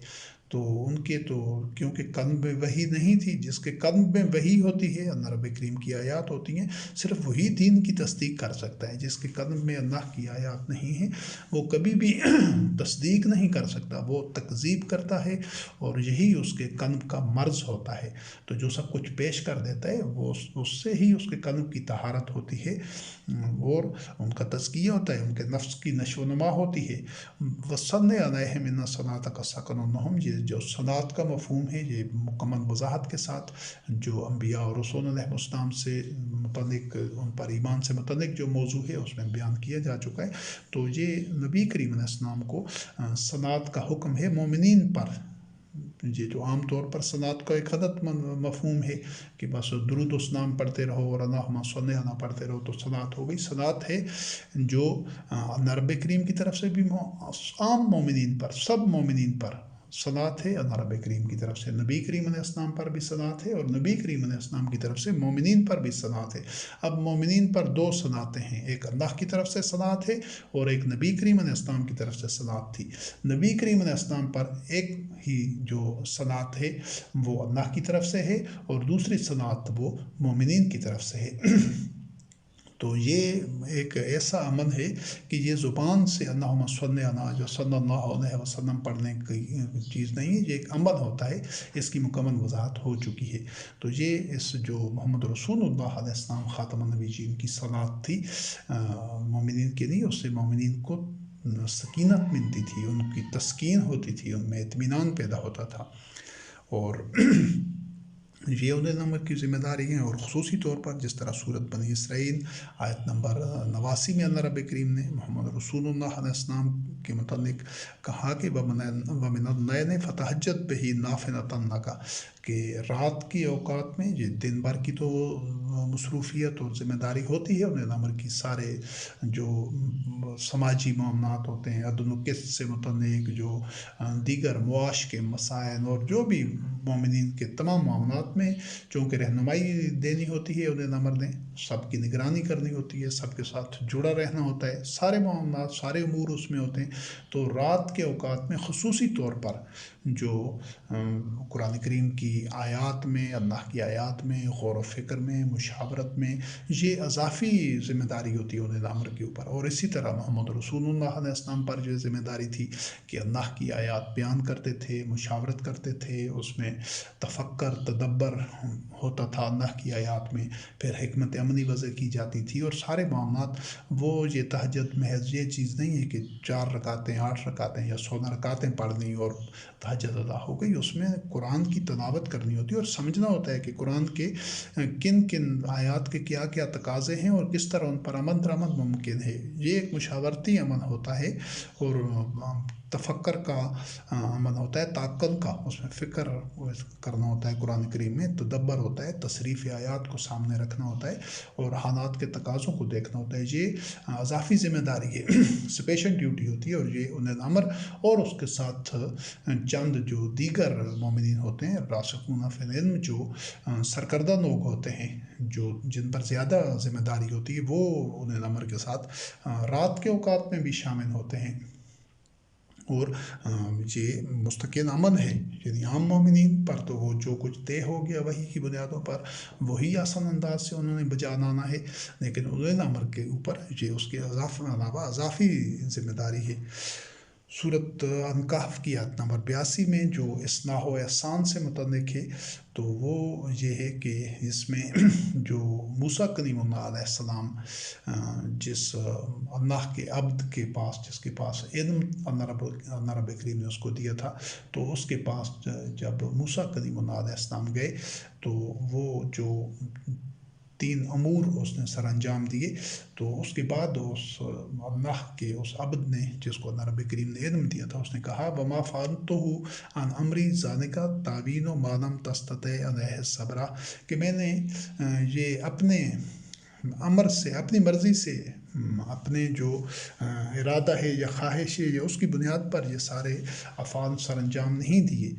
تو ان کے تو کیونکہ قلب میں وحی نہیں تھی، جس کے قلب میں وحی ہوتی ہے، اللہ رب کریم کی آیات ہوتی ہیں، صرف وہی دین کی تصدیق کر سکتا ہے۔ جس کے قلب میں اللہ کی آیات نہیں ہیں، وہ کبھی بھی تصدیق نہیں کر سکتا، وہ تکذیب کرتا ہے، اور یہی اس کے قلب کا مرض ہوتا ہے۔ تو جو سب کچھ پیش کر دیتا ہے، وہ اس سے ہی اس کے قلب کی طہارت ہوتی ہے، اور ان کا تزکیہ ہوتا ہے، ان کے نفس کی نشو و نما ہوتی ہے۔ وَصَلِّ عَلَيْهِمْ إِنَّ صَلَاتَكَ سَكَنٌ لَهُمْ، یہ جو صلات کا مفہوم ہے، یہ مکمل وضاحت کے ساتھ جو انبیاء اور رسول علیہ السلام سے متعلق، ان پر ایمان سے متعلق جو موضوع ہے اس میں بیان کیا جا چکا ہے۔ تو یہ نبی کریم علیہ السلام کو صلات کا حکم ہے مومنین پر۔ یہ جو عام طور پر صلات کا ایک غلط مفہوم ہے کہ بس درود و سلام پڑھتے رہو اور اللہم صلی علی پڑھتے رہو تو صلات ہو گئی۔ صلات ہے جو اللہ رب کریم کی طرف سے بھی عام مومنین پر، سب مومنین پر صلات ہے، اللہ رب کریم کی طرف سے نبی کریم علیہ السلام پر بھی صلات ہے، اور نبی کریم علیہ السلام کی طرف سے مومنین پر بھی صلات ہے۔ اب مومنین پر دو صلاتیں ہیں، ایک اللہ کی طرف سے صلات ہے، اور ایک نبی کریم علیہ السلام کی طرف سے صلات تھی۔ نبی کریم علیہ السلام پر ایک ہی جو صلات ہے وہ اللہ کی طرف سے ہے، اور دوسری صلات وہ مومنین کی طرف سے ہے۔ تو یہ ایک ایسا عمل ہے کہ یہ زبان سے اللہم صلی علی جو صلی اللہ علیہ وسلم پڑھنے کی چیز نہیں ہے، یہ ایک عمل ہوتا ہے، اس کی مکمل وضاحت ہو چکی ہے۔ تو یہ اس جو محمد رسول اللہ علیہ السلام خاتم النبیین کی صلات تھی مومنین کے لیے، اس سے مومنین کو سکینت ملتی تھی، ان کی تسکین ہوتی تھی، ان میں اطمینان پیدا ہوتا تھا، اور یہ عہدہ نمبر کی ذمہ داری ہیں۔ اور خصوصی طور پر جس طرح سورت بنی اسرائیل آیت نمبر 89 میں اللہ رب کریم نے محمد رسول اللہ علیہ السلام کے متعلق کہا کہ وَمِنَ اللَّيْلِ فَتَهَجَّدْ بِهِ نَافِلَةً لَكَ، کہ رات کی اوقات میں، یہ دن بھر کی تو مصروفیت اور ذمہ داری ہوتی ہے، عہدہ نمبر کی سارے جو سماجی معاملات ہوتے ہیں، عدل و قسط سے متعلق جو دیگر معاش کے مسائل، اور جو بھی مومنین کے تمام معاملات میں چونکہ رہنمائی دینی ہوتی ہے، عہدہ نمبر نے سب کی نگرانی کرنی ہوتی ہے، سب کے ساتھ جڑا رہنا ہوتا ہے، سارے معاملات، سارے امور اس میں ہوتے ہیں۔ تو رات کے اوقات میں خصوصی طور پر جو قرآن کریم کی آیات میں، اللہ کی آیات میں غور و فکر میں، مشاورت میں، یہ اضافی ذمہ داری ہوتی ہے عہدہ نمبر کے اوپر۔ اور اسی طرح محمد رسول اللہ علیہ السلام پر جو ذمہ داری تھی کہ اللہ کی آیات بیان کرتے تھے، مشاورت کرتے تھے، اس میں تفکر، تدبر ہوتا تھا اللہ کی آیات میں، پھر حکمت عملی وضع کی جاتی تھی، اور سارے معاملات وہ یہ تہجد محض یہ چیز نہیں ہے کہ 4 رکعتیں، 8 رکعتیں یا 16 رکعتیں پڑھ لیں اور تہجد ادا ہو گئی۔ اس میں قرآن کی تلاوت کرنی ہوتی ہے، اور سمجھنا ہوتا ہے کہ قرآن کے کن کن آیات کے کیا کیا تقاضے ہیں، اور کس طرح ان پر عمل درآمد ممکن ہے۔ یہ ایک مشاورتی عمل ہوتا ہے، اور تفکر کا عمل ہوتا ہے، تعقل کا، اس میں فکر کرنا ہوتا ہے۔ قرآن کریم میں تدبر ہوتا ہے، تصریف آیات کو سامنے رکھنا ہوتا ہے اور حالات کے تقاضوں کو دیکھنا ہوتا ہے۔ یہ اضافی ذمہ داری ہے، اسپیشل ڈیوٹی ہوتی ہے، اور یہ انہیں امر اور اس کے ساتھ چند جو دیگر مومنین ہوتے ہیں، راسخون فی العلم، جو سرکردہ لوگ ہوتے ہیں، جو جن پر زیادہ ذمہ داری ہوتی ہے، وہ انہیں امر کے ساتھ رات کے اوقات میں بھی شامل ہوتے ہیں۔ اور یہ مستقل عمل ہے، یعنی عام مومنین پر تو وہ جو کچھ طے ہو گیا وہی کی بنیادوں پر وہی آسان انداز سے انہوں نے بجا لانا ہے، لیکن اولو الامر کے اوپر یہ اس کے علاوہ اضافی ذمہ داری ہے۔ سورۃ انکہف کی آیت نمبر 82 میں جو اصلاح و احسان سے متعلق ہے، تو وہ یہ ہے کہ اس میں جو موسیٰ کلیم اللہ علیہ السلام جس اللہ کے عبد کے پاس، جس کے پاس علم اللہ رب کریم نے اس کو دیا تھا، تو اس کے پاس جب موسیٰ کلیم اللہ علیہ السلام گئے تو وہ جو 3 امور اس نے سر انجام دیے، تو اس کے بعد اس اللہ کے اس عبد نے، جس کو اللہ رب کریم نے علم دیا تھا، اس نے کہا وَمَا فَعَلْتُهُ عَنْ أَمْرِي ذَلِكَ تَعْوِيلُ مَا لَمْ تَسْتَطِعْ عَلَيْهِ صَبْرًا، کہ میں نے یہ اپنے امر سے، اپنی مرضی سے، اپنے جو ارادہ ہے یا خواہش ہے یا اس کی بنیاد پر یہ سارے افعال سر انجام نہیں دیے۔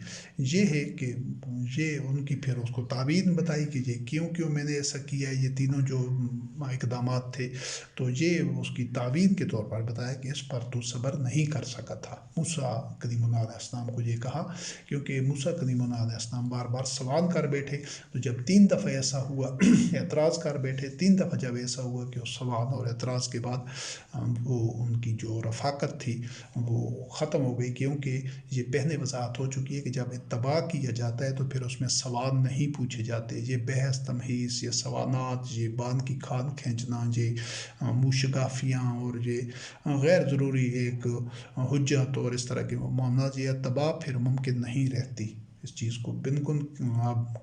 یہ ہے کہ یہ ان کی پھر اس کو تعبیر بتائی کہ یہ کیوں میں نے ایسا کیا، یہ تینوں جو اقدامات تھے، تو یہ اس کی تعبیر کے طور پر بتایا کہ اس پر تو صبر نہیں کر سکا تھا۔ موسیٰ کلیم اللہ علیہ السلام کو یہ کہا کیونکہ موسیٰ کلیم اللہ علیہ السلام بار بار سوال کر بیٹھے، تو جب 3 دفعہ ایسا ہوا، اعتراض کر بیٹھے 3 دفعہ، جب ایسا ہوا کہ اس سوال اور اعتراض کے بعد وہ ان کی جو رفاقت تھی وہ ختم ہو گئی، کیونکہ یہ پہلے وضاحت ہو چکی ہے کہ جب اتباع کیا جاتا ہے تو پھر اس میں سوال نہیں پوچھے جاتے۔ یہ بحث تمہیس، یہ سوالات، یہ بان کی کھال کھینچنا، یہ موشگافیاں اور یہ غیر ضروری ایک حجت اور اس طرح کے معاملات، یہ اتباع پھر ممکن نہیں رہتی۔ اس چیز کو بالکل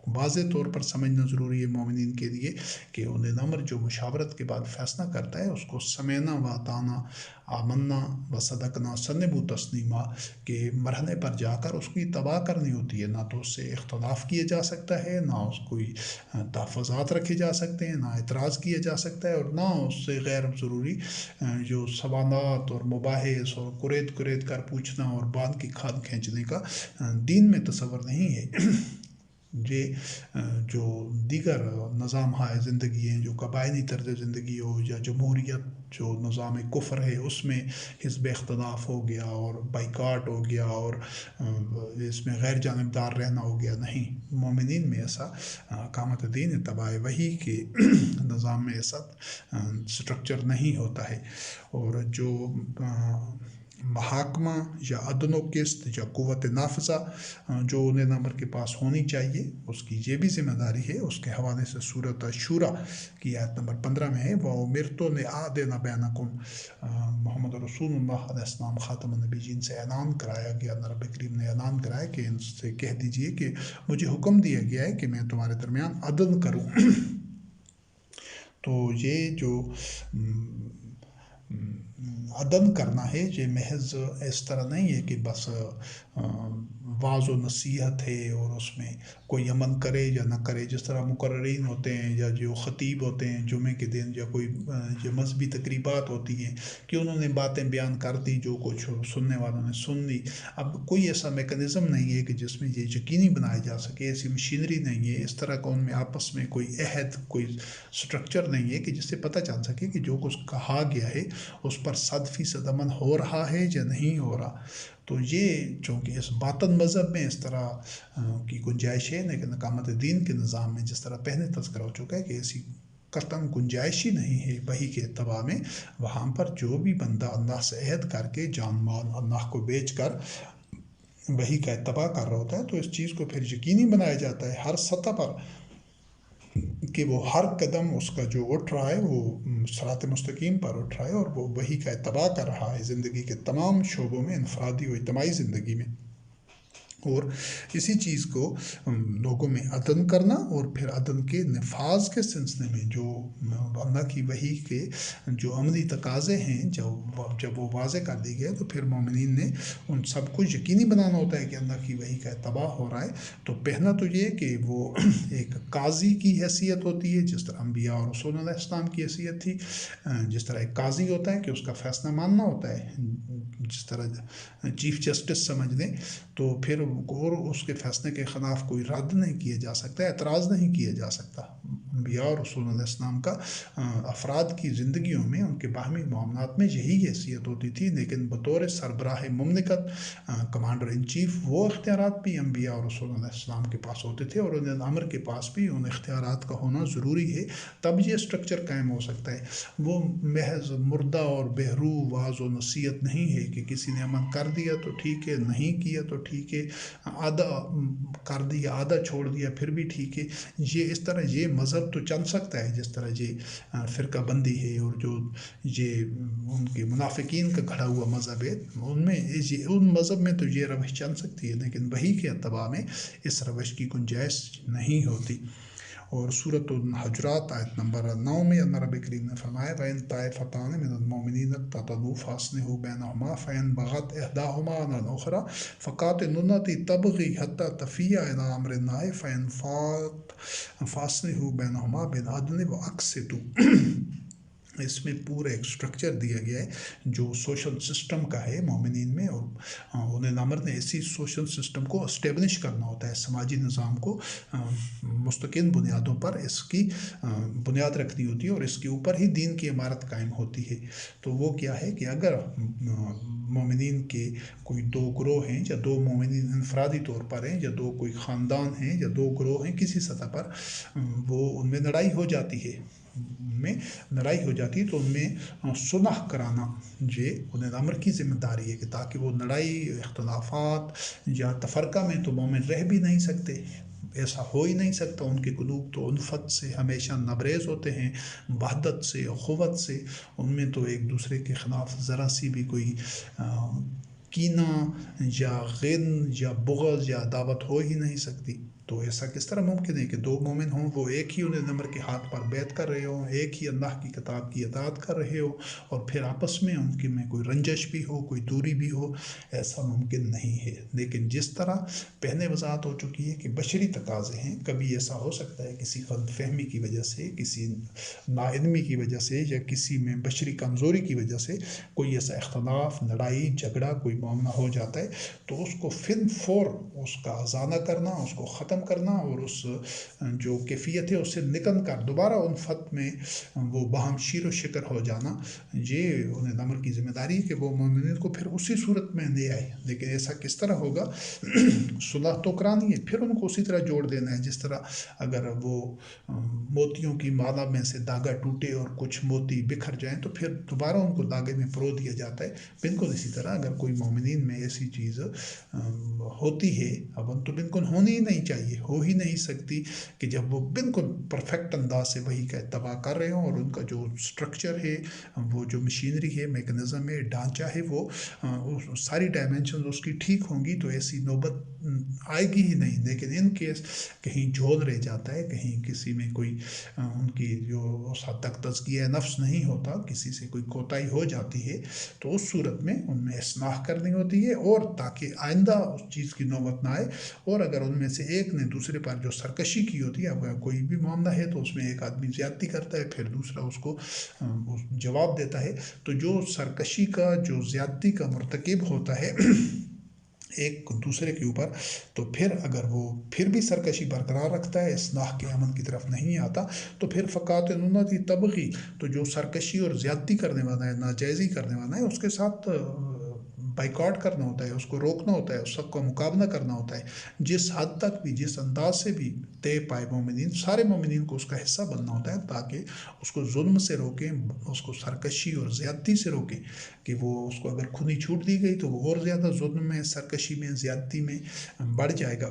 واضح طور پر سمجھنا ضروری ہے مومنین کے لیے کہ انہیں امر جو مشاورت کے بعد فیصلہ کرتا ہے، اس کو سمینا و اطعنا، آمنا و صدقنا سنبو تسلیما کے مرحلے پر جا کر اس کی اتباع کرنی ہوتی ہے۔ نہ تو اس سے اختلاف کیا جا سکتا ہے، نہ اس کوئی تحفظات رکھے جا سکتے ہیں، نہ اعتراض کیا جا سکتا ہے، اور نہ اس سے غیر ضروری جو سوالات اور مباحث اور کرید کر پوچھنا اور بات کی کھال کھینچنے کا دین میں تصور نہیں ہے۔ یہ جو دیگر نظام ہائے زندگی ہیں، جو قبائلی طرز زندگی ہو یا جمہوریت جو نظام کفر ہے، اس میں حزب اختلاف ہو گیا اور بائیکاٹ ہو گیا اور اس میں غیر جانبدار رہنا ہو گیا، نہیں، مومنین میں ایسا اقامت دین اتباع وحی کے نظام میں ایسا سٹرکچر نہیں ہوتا ہے۔ اور جو محاکمہ یا عدل و قسط یا قوت نافذہ جو انہیں نمبر کے پاس ہونی چاہیے، اس کی یہ بھی ذمہ داری ہے۔ اس کے حوالے سے سورۃ الشورى کی آیت نمبر 15 میں ہے وَأُمِرْتُ لِأَعْدِلَ بَيْنَكُمْ، محمد رسول اللہ علیہ السلام خاتم النبیین سے اعلان کرایا گیا، اللہ رب کریم نے اعلان کرایا کہ ان سے کہہ دیجئے کہ مجھے حکم دیا گیا ہے کہ میں تمہارے درمیان عدل کروں۔ تو یہ جو عدل کرنا ہے، یہ محض اس طرح نہیں ہے کہ بس واعظ و نصیحت ہے اور اس میں کوئی عمل کرے یا نہ کرے، جس طرح مقررین ہوتے ہیں یا جو خطیب ہوتے ہیں جمعے کے دن، یا کوئی جو مذہبی تقریبات ہوتی ہیں کہ انہوں نے باتیں بیان کر دی، جو کچھ سننے والوں نے سن لی۔ اب کوئی ایسا میکنزم نہیں ہے کہ جس میں یہ یقینی بنایا جا سکے، ایسی مشینری نہیں ہے، اس طرح کا ان میں آپس میں کوئی عہد، کوئی سٹرکچر نہیں ہے کہ جس سے پتہ چل سکے کہ جو کچھ کہا گیا ہے اس پر 100% عمل ہو رہا ہے یا نہیں ہو رہا۔ تو یہ چونکہ اس باطن مذہب میں اس طرح کی گنجائش ہے، لیکن اقامت دین کے نظام میں جس طرح پہلے تذکرہ ہو چکا ہے کہ ایسی قطعاً گنجائش ہی نہیں ہے وحی کے اتباع میں۔ وہاں پر جو بھی بندہ اللہ سے عہد کر کے جان مال اللہ کو بیچ کر وحی کا اتباع کر رہا ہوتا ہے، تو اس چیز کو پھر یقینی بنایا جاتا ہے ہر سطح پر کہ وہ ہر قدم اس کا جو اٹھ رہا ہے وہ صراط مستقیم پر اٹھ رہا ہے اور وہ وحی کا اتباع کر رہا ہے زندگی کے تمام شعبوں میں، انفرادی و اجتماعی زندگی میں۔ اور اسی چیز کو لوگوں میں عدم کرنا، اور پھر عدم کے نفاذ کے سلسلے میں جو اللہ کی وحی کے جو عملی تقاضے ہیں جب وہ واضح کر دی گئے، تو پھر مومنین نے ان سب کو یقینی بنانا ہوتا ہے کہ اللہ کی وحی کا اتباع ہو رہا ہے۔ تو پہلا تو یہ کہ وہ ایک قاضی کی حیثیت ہوتی ہے، جس طرح انبیاء اور رسول علیہ السلام کی حیثیت تھی، جس طرح ایک قاضی ہوتا ہے کہ اس کا فیصلہ ماننا ہوتا ہے، جس طرح چیف جسٹس سمجھ لیں، تو پھر اور اس کے فیصلے کے خلاف کوئی رد نہیں کیا جا سکتا، اعتراض نہیں کیا جا سکتا۔ انبیاء اور رسول علیہ السلام کا افراد کی زندگیوں میں، ان کے باہمی معاملات میں یہی حیثیت ہوتی تھی، لیکن بطور سربراہ مملکت، کمانڈر ان چیف، وہ اختیارات بھی انبیاء اور رسول علیہ السلام کے پاس ہوتے تھے، اور ان امر کے پاس بھی ان اختیارات کا ہونا ضروری ہے، تب یہ اسٹرکچر قائم ہو سکتا ہے۔ وہ محض مردہ اور بہرو واعظ و نصیحت نہیں ہے کہ کسی نے عمل کر دیا تو ٹھیک ہے، نہیں کیا تو ٹھیک ہے، آدھا کر دیا آدھا چھوڑ دیا پھر بھی ٹھیک ہے۔ یہ اس طرح یہ مذہب تو چل سکتا ہے، جس طرح یہ فرقہ بندی ہے اور جو یہ ان کے منافقین کا کھڑا ہوا مذہب ہے، ان مذہب میں تو یہ روش چل سکتی ہے، لیکن وحی کے اتباع میں اس روش کی گنجائش نہیں ہوتی۔ اور سورۃ الحجرات آیت نمبر 9 میں اللہ رب کریم نے فرمایا وَإِن طَائِفَتَانِ مِنَ الْمُؤْمِنِينَ اقْتَتَلُوا فَأَصْلِحُوا بَيْنَهُمَا فَإِن بَغَتْ إِحْدَاهُمَا عَلَى الْأُخْرَى فَقَاتِلُوا الَّتِي تَبْغِي حَتَّى تَفِيَّ إِلَىٰ أَمْرِ اللَّهِ فَإِن فَاءَتْ فَأَصْلِحُوا بَيْنَهُمَا بِالْعَدْلِ وَأَقْسِطُوا۔ اس میں پورا ایک سٹرکچر دیا گیا ہے جو سوشل سسٹم کا ہے مومنین میں، اور انہیں امر نے اسی سوشل سسٹم کو اسٹیبلش کرنا ہوتا ہے، سماجی نظام کو مستقل بنیادوں پر اس کی بنیاد رکھنی ہوتی ہے، اور اس کے اوپر ہی دین کی عمارت قائم ہوتی ہے۔ تو وہ کیا ہے کہ اگر مومنین کے کوئی دو گروہ ہیں، یا دو مومنین انفرادی طور پر ہیں، یا دو کوئی خاندان ہیں، یا دو گروہ ہیں کسی سطح پر، وہ ان میں لڑائی ہو جاتی ہے، تو ان میں صلح کرانا یہ انہیں امر کی ذمہ داری ہے، کہ تاکہ وہ لڑائی، اختلافات یا تفرقہ میں تو مومن رہ بھی نہیں سکتے، ایسا ہو ہی نہیں سکتا۔ ان کے قلوب تو الفت سے ہمیشہ لبریز ہوتے ہیں، وحدت سے، اخوت سے، ان میں تو ایک دوسرے کے خلاف ذرا سی بھی کوئی کینہ یا غل یا بغض یا عداوت ہو ہی نہیں سکتی۔ تو ایسا کس طرح ممکن ہے کہ دو مومن ہوں، وہ ایک ہی انہیں نمبر کے ہاتھ پر بیعت کر رہے ہوں، ایک ہی اللہ کی کتاب کی اطاعت کر رہے ہو، اور پھر آپس میں ان کے میں کوئی رنجش بھی ہو، کوئی دوری بھی ہو؟ ایسا ممکن نہیں ہے۔ لیکن جس طرح پہلے وضاحت ہو چکی ہے کہ بشری تقاضے ہیں، کبھی ایسا ہو سکتا ہے کسی غلط فہمی کی وجہ سے، کسی ناعلمی کی وجہ سے، یا کسی میں بشری کمزوری کی وجہ سے کوئی ایسا اختلاف، لڑائی جھگڑا، کوئی معاملہ ہو جاتا ہے، تو اس کو فور اس کا ازالہ کرنا، اس کو ختم کرنا، اور اس جو کیفیت ہے اس سے نکل کر دوبارہ الفت میں وہ باہم شیر و شکر ہو جانا، یہ انہیں امر کی ذمہ داری ہے کہ وہ مومنین کو پھر اسی صورت میں لے آئے۔ لیکن ایسا کس طرح ہوگا؟ صلح تو کرانی ہے، پھر ان کو اسی طرح جوڑ دینا ہے، جس طرح اگر وہ موتیوں کی مالا میں سے دھاگا ٹوٹے اور کچھ موتی بکھر جائیں تو پھر دوبارہ ان کو دھاگے میں پرو دیا جاتا ہے۔ بالکل اسی طرح اگر کوئی مومنین میں ایسی چیز ہوتی ہے، اب ان تو بالکل ہونی ہی نہیں چاہیے، ہو ہی نہیں سکتی، کہ جب وہ بالکل پرفیکٹ انداز سے وہی کا اتباع کر رہے ہوں، اور ان کا جو سٹرکچر ہے، وہ جو مشینری ہے، میکنزم ہے، ڈھانچہ ہے، وہ ساری ڈائمنشنز اس کی ٹھیک ہوں گی تو ایسی نوبت آئے گی ہی نہیں۔ لیکن ان کیس کہیں جھول رہ جاتا ہے، کہیں کسی میں کوئی ان کی جو اس حد تک تزکیہ نفس نہیں ہوتا، کسی سے کوئی کوتاہی ہو جاتی ہے، تو اس صورت میں ان میں اصلاح کرنی ہوتی ہے، اور تاکہ آئندہ اس چیز کی نوبت نہ آئے۔ اور اگر ان میں سے ایک نے دوسرے پر جو سرکشی کی ہوتی ہے، اگر کوئی بھی معاملہ ہے تو اس میں ایک آدمی زیادتی کرتا ہے، پھر دوسرا اس کو جواب دیتا ہے، تو جو سرکشی کا، جو زیادتی کا مرتکب ہوتا ہے ایک دوسرے کے اوپر، تو پھر اگر وہ پھر بھی سرکشی برقرار رکھتا ہے، اصلاح کے عمل کی طرف نہیں آتا، تو پھر فَقَاتِلُوا الَّتِي تَبْغِي، تو جو سرکشی اور زیادتی کرنے والا ہے، ناجائزی کرنے والا ہے، اس کے ساتھ بائیکاٹ کرنا ہوتا ہے، اس کو روکنا ہوتا ہے، اس سب کا مقابلہ کرنا ہوتا ہے، جس حد تک بھی، جس انداز سے بھی طے پائے مومنین، سارے مومنین کو اس کا حصہ بننا ہوتا ہے، تاکہ اس کو ظلم سے روکیں، اس کو سرکشی اور زیادتی سے روکیں، کہ وہ اس کو اگر کھلی چھوٹ دی گئی تو وہ اور زیادہ ظلم میں، سرکشی میں، زیادتی میں بڑھ جائے گا۔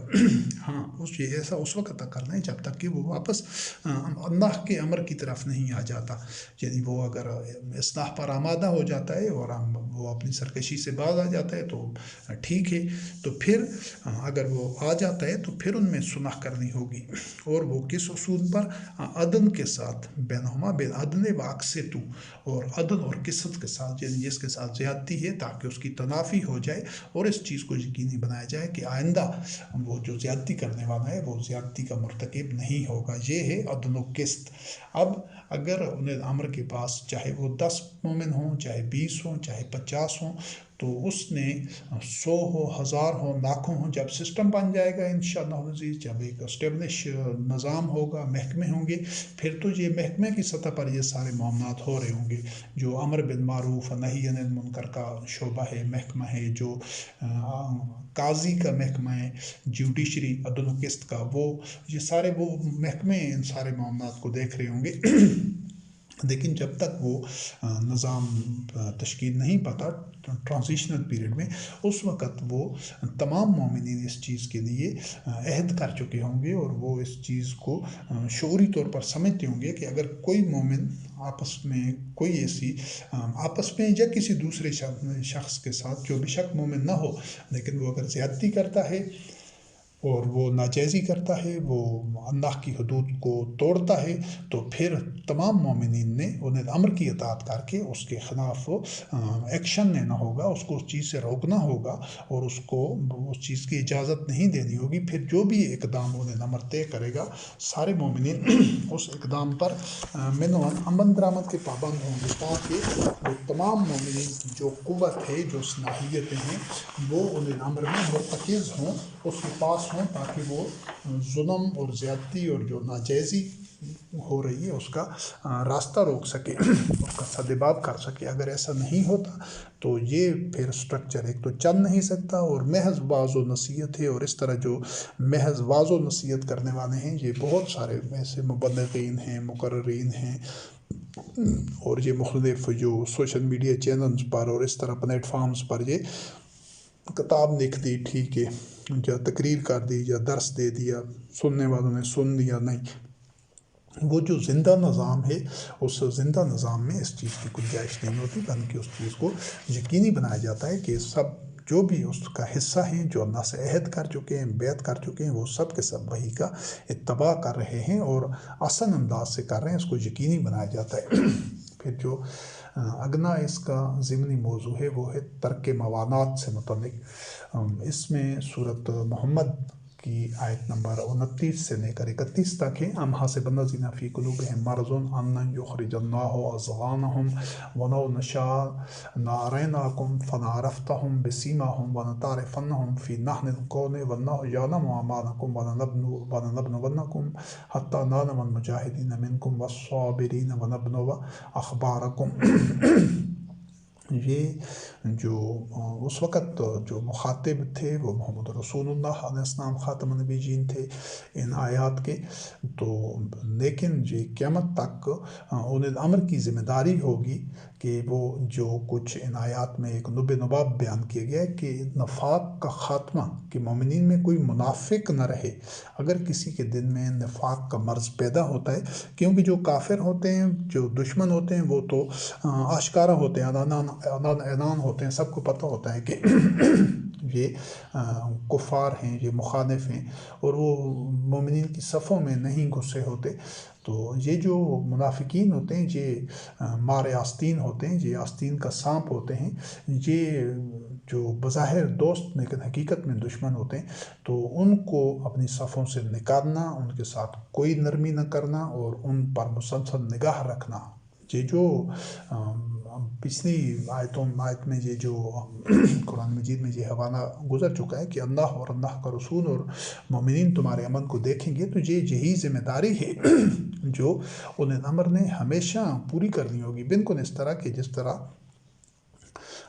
ہاں، ایسا اس وقت تک کرنا ہے جب تک کہ وہ واپس اللہ کے امر کی طرف نہیں آ جاتا، یعنی وہ اگر اصلاح پر آمادہ ہو جاتا ہے اور وہ اپنی سرکشی سے باز آ جاتا ہے تو ٹھیک ہے، تو پھر اگر وہ آ جاتا ہے تو پھر ان میں صلح کرنی ہوگی، اور وہ کس اصول پر؟ عدل کے ساتھ، بینہما بالعدل واقسطوا، اور عدل اور قسط کے ساتھ، یعنی جس کے ساتھ زیادتی ہے تاکہ اس کی تنافی ہو جائے اور اس چیز کو یقینی بنایا جائے کہ آئندہ وہ جو زیادتی کرنے والا ہے وہ زیادتی کا مرتکب نہیں ہوگا۔ یہ ہے عدل و قسط۔ اب اگر انہیں امر کے پاس چاہے وہ 10 مومن ہوں، چاہے 20 ہوں، چاہے 50 ہوں، تو اس نے 100 ہو، 1000 ہو، لاکھوں ہوں، جب سسٹم بن جائے گا انشاءاللہ العزیز، جب ایک اسٹیبلش نظام ہوگا، محکمے ہوں گے، پھر تو یہ محکمے کی سطح پر یہ سارے معاملات ہو رہے ہوں گے۔ جو امر بالمعروف نہی عن المنکر کا شعبہ ہے، محکمہ ہے، جو قاضی کا محکمہ ہے، جوڈیشری عدل و قسط کا، وہ یہ سارے وہ محکمے ان سارے معاملات کو دیکھ رہے ہوں گے۔ لیکن جب تک وہ نظام تشکیل نہیں پاتا ٹرانزیشنل پیریڈ میں، اس وقت وہ تمام مومنین اس چیز کے لیے عہد کر چکے ہوں گے، اور وہ اس چیز کو شعوری طور پر سمجھتے ہوں گے کہ اگر کوئی مومن آپس میں کوئی ایسی آپس میں یا کسی دوسرے شخص کے ساتھ، جو بے شک مومن نہ ہو لیکن وہ اگر زیادتی کرتا ہے اور وہ ناجائزی کرتا ہے، وہ اللہ کی حدود کو توڑتا ہے، تو پھر تمام مومنین نے انہیں امر کی اطاعت کر کے اس کے خلاف ایکشن لینا ہوگا، اس کو اس چیز سے روکنا ہوگا، اور اس کو اس چیز کی اجازت نہیں دینی ہوگی۔ پھر جو بھی اقدام انہیں امر طے کرے گا، سارے مومنین اس اقدام پر منوان امن درآمد کے پابند ہوں گے، تاکہ وہ تمام مومنین کی جو قوت ہے، جو صلاحیتیں ہیں، وہ انہیں امر میں مرتکز ہوں، اس کے پاس ہوں، تاکہ وہ ظلم اور زیادتی اور جو ناجائزی ہو رہی ہے اس کا راستہ روک سکے، اس کا سدباب کر سکے۔ اگر ایسا نہیں ہوتا تو یہ پھر سٹرکچر ایک تو چل نہیں سکتا، اور محض واعظ و نصیحت ہے، اور اس طرح جو محض واعظ و نصیحت کرنے والے ہیں یہ بہت سارے ایسے مبلغین ہیں، مقررین ہیں، اور یہ مختلف جو سوشل میڈیا چینلز پر اور اس طرح پلیٹ فارمز پر یہ کتاب لکھ دی، ٹھیک ہے، یا تقریر کر دی، یا درس دے دیا، سننے والوں نے سن لیا، نہیں، وہ جو زندہ نظام ہے، اس زندہ نظام میں اس چیز کی گنجائش نہیں ہوتی، بلکہ اس چیز کو یقینی بنایا جاتا ہے کہ سب جو بھی اس کا حصہ ہیں، جو اللہ سے عہد کر چکے ہیں، بیعت کر چکے ہیں، وہ سب کے سب وہی کا اتباع کر رہے ہیں اور آسان انداز سے کر رہے ہیں، اس کو یقینی بنایا جاتا ہے۔ پھر جو اگنا اس کا ضمنی موضوع ہے وہ ہے ترک موانات سے متعلق۔ اس میں سورۃ محمد کی آیت نمبر 29 سے لے کر 31 تک ہے۔ ام حسب الذین فی قلوبہم مرض ان لن یخرج اللہ اضغانہم ولو نشاء لاریناکم فلعرفتہم بسیماہم ولتعرفنہم فی لحن القول واللہ یعلم اعمالکم ولنبلونکم حتی نعلم المجاہدین منکم والصابرین ونبلو اخبارکم۔ یہ جو اس وقت جو مخاطب تھے وہ محمد رسول اللہ علیہ السلام خاتم النبیین تھے ان آیات کے، تو لیکن یہ قیامت تک اولل امر کی ذمہ داری ہوگی کہ وہ جو کچھ ان آیات میں ایک نب نباب بیان کیا گیا ہے کہ نفاق کا خاتمہ، کہ مومنین میں کوئی منافق نہ رہے۔ اگر کسی کے دل میں نفاق کا مرض پیدا ہوتا ہے، کیونکہ جو کافر ہوتے ہیں، جو دشمن ہوتے ہیں، وہ تو آشکارا ہوتے ہیں، اعلان ہوتے ہیں، سب کو پتہ ہوتا ہے کہ یہ کفار ہیں، یہ مخالف ہیں، اور وہ مومنین کی صفوں میں نہیں گھسے ہوتے۔ تو یہ جو منافقین ہوتے ہیں، یہ مار آستین ہوتے ہیں، یہ آستین کا سانپ ہوتے ہیں، یہ جو بظاہر دوست لیکن حقیقت میں دشمن ہوتے ہیں، تو ان کو اپنی صفوں سے نکالنا، ان کے ساتھ کوئی نرمی نہ کرنا اور ان پر مسلسل نگاہ رکھنا۔ یہ جو پچھلی آیت میں یہ جو قرآن مجید میں یہ حوالہ گزر چکا ہے کہ اللہ اور اللہ کا رسول اور مومنین تمہارے عمل کو دیکھیں گے، تو یہ یہی ذمہ داری ہے جو انہیں امر نے ہمیشہ پوری کرنی ہوگی۔ بالکل اس طرح کہ جس طرح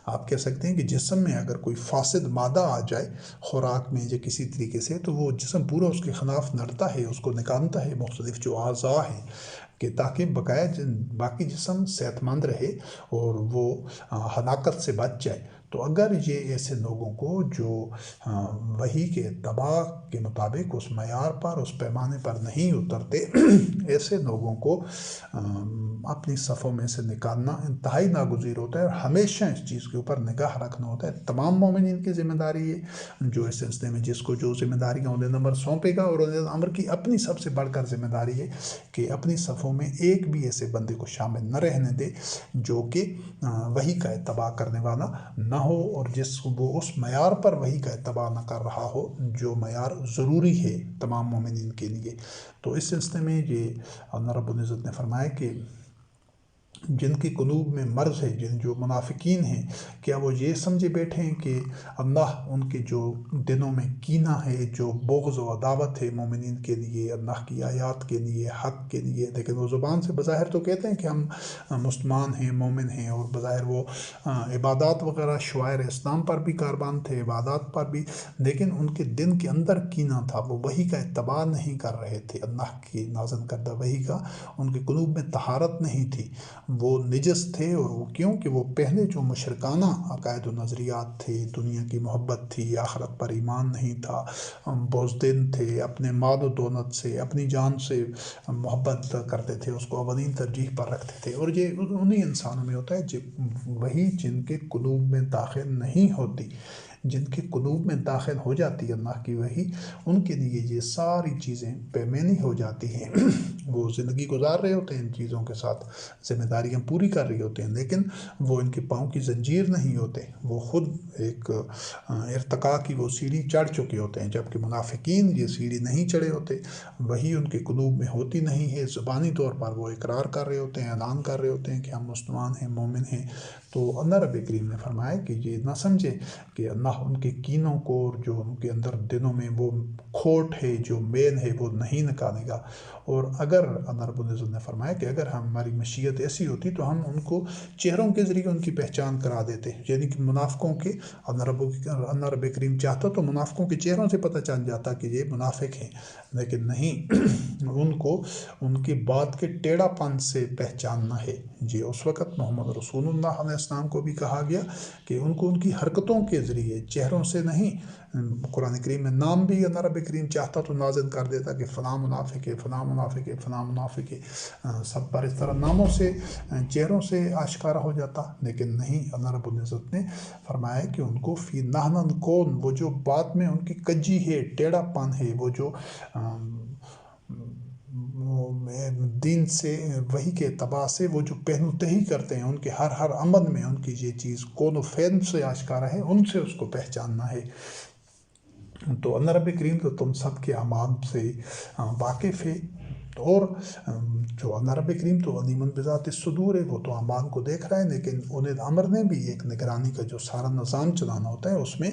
آپ کہہ سکتے ہیں کہ جسم میں اگر کوئی فاسد مادہ آ جائے خوراک میں یا کسی طریقے سے، تو وہ جسم پورا اس کے خلاف لڑتا ہے، اس کو نکالتا ہے، مختلف جو اعضاء ہیں، کہ تاکہ بقایا باقی جسم صحت مند رہے اور وہ ہلاکت سے بچ جائے۔ تو اگر یہ ایسے لوگوں کو جو وحی کے اتباع کے مطابق اس معیار پر اس پیمانے پر نہیں اترتے ایسے لوگوں کو اپنی صفوں میں سے نکالنا انتہائی ناگزیر ہوتا ہے، اور ہمیشہ اس چیز کے اوپر نگاہ رکھنا ہوتا ہے۔ تمام مومنین کی ذمہ داری ہے جو اس سلسلے میں جس کو جو ذمہ داریاں اولیا الامر سونپے گا، اور اولیا الامر کی اپنی سب سے بڑھ کر ذمہ داری ہے کہ اپنی صفوں میں ایک بھی ایسے بندے کو شامل نہ رہنے دے جو کہ وحی کا اتباع کرنے والا نہ ہو، اور جس وہ اس معیار پر وحی کا اتباع نہ کر رہا ہو جو معیار ضروری ہے تمام مومنین کے لیے۔ تو اس سلسلے میں یہ اللہ رب العزت نے فرمایا کہ جن کی قلوب میں مرض ہے، جو منافقین ہیں، کیا وہ یہ سمجھے بیٹھے ہیں کہ اللہ ان کے جو دلوں میں کینہ ہے، جو بغض و عداوت ہے مومنین کے لیے، اللہ کی آیات کے لیے، حق کے لیے، لیکن وہ زبان سے بظاہر تو کہتے ہیں کہ ہم مسلمان ہیں، مومن ہیں، اور بظاہر وہ عبادات وغیرہ شعائر اسلام پر بھی کاربان تھے، عبادات پر بھی، لیکن ان کے دل کے اندر کینہ تھا، وہ وحی کا اتباع نہیں کر رہے تھے، اللہ کی نازل کردہ وحی کا ان کے قلوب میں طہارت نہیں تھی، وہ نجس تھے۔ اور وہ کیوں کہ وہ پہلے جو مشرکانہ عقائد و نظریات تھے، دنیا کی محبت تھی، آخرت پر ایمان نہیں تھا، بزدل تھے، اپنے مال و دولت سے، اپنی جان سے محبت کرتے تھے، اس کو اولین ترجیح پر رکھتے تھے، اور یہ انہی انسانوں میں ہوتا ہے وہی جن کے قلوب میں داخل نہیں ہوتی، جن کے قلوب میں داخل ہو جاتی ہے اللہ کی وحی، ان کے لیے یہ ساری چیزیں پیمانی ہو جاتی ہیں۔ وہ زندگی گزار رہے ہوتے ہیں ان چیزوں کے ساتھ، ذمہ داریاں پوری کر رہے ہوتے ہیں، لیکن وہ ان کے پاؤں کی زنجیر نہیں ہوتے، وہ خود ایک ارتقاء کی وہ سیڑھی چڑھ چکے ہوتے ہیں، جبکہ منافقین یہ سیڑھی نہیں چڑھے ہوتے، وہی ان کے قلوب میں ہوتی نہیں ہے، زبانی طور پر وہ اقرار کر رہے ہوتے ہیں، اعلان کر رہے ہوتے ہیں کہ ہم مسلمان ہیں، مومن ہیں۔ تو اللہ رب کریم نے فرمایا کہ یہ نہ سمجھے کہ اللہ ان کے کینوں کو، جو ان کے اندر دلوں میں وہ کھوٹ ہے، جو میل ہے، وہ نہیں نکالے گا۔ اور اگر اللہ رب العزت نے فرمایا کہ اگر ہماری مشیت ایسی ہوتی تو ہم ان کو چہروں کے ذریعے ان کی پہچان کرا دیتے، یعنی کہ منافقوں کے اللہ رب کریم چاہتا تو منافقوں کے چہروں سے پتہ چل جاتا کہ یہ منافق ہیں، لیکن نہیں، ان کو ان کی بات کے ٹیڑھا پن سے پہچاننا ہے۔ جی اس وقت محمد رسول اللہ علیہ السلام کو بھی کہا گیا کہ ان کو ان کی حرکتوں کے ذریعے، چہروں سے نہیں۔ قرآن کریم میں نام بھی اللہ رب کریم چاہتا تو نازل کر دیتا کہ فلاں منافق ہے، فلاں منافق ہے، فلاں منافق ہے، سب پر اس طرح ناموں سے، چہروں سے آشکارا ہو جاتا، لیکن نہیں، اللہ رب العزت نے فرمایا کہ ان کو فی نہنن کون، وہ جو بات میں ان کی کجی ہے، ٹیڑھا پن ہے، وہ جو دین سے، وحی کے اتباع سے وہ جو پہلو تہی کرتے ہیں، ان کے ہر عمل میں ان کی یہ چیز کون و فین سے آشکارا ہے، ان سے اس کو پہچاننا ہے۔ تو اللہ رب کریم تو تم سب کے اعمال سے واقف ہے، اور جو اللہ رب کریم تو علیم بذات الصدور ہے، وہ تو اعمال کو دیکھ رہا ہے، لیکن اولیا الامر نے بھی ایک نگرانی کا جو سارا نظام چلانا ہوتا ہے، اس میں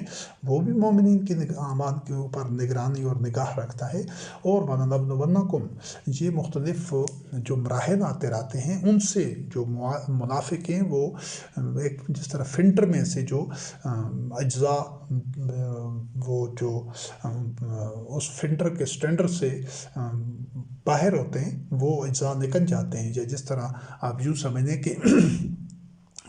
وہ بھی مومنین کی اعمال کے اوپر نگرانی اور نگاہ رکھتا ہے۔ اور وَلَنَبْلُوَنَّكُمْ، یہ مختلف جو مراحل آتے رہتے ہیں، ان سے جو منافق ہیں وہ ایک جس طرح فلٹر میں سے جو اجزاء، وہ جو اس فلٹر کے سٹینڈر سے باہر ہوتے ہیں، وہ اجزاء نکل جاتے ہیں، یا جس طرح آپ یوں سمجھیں کہ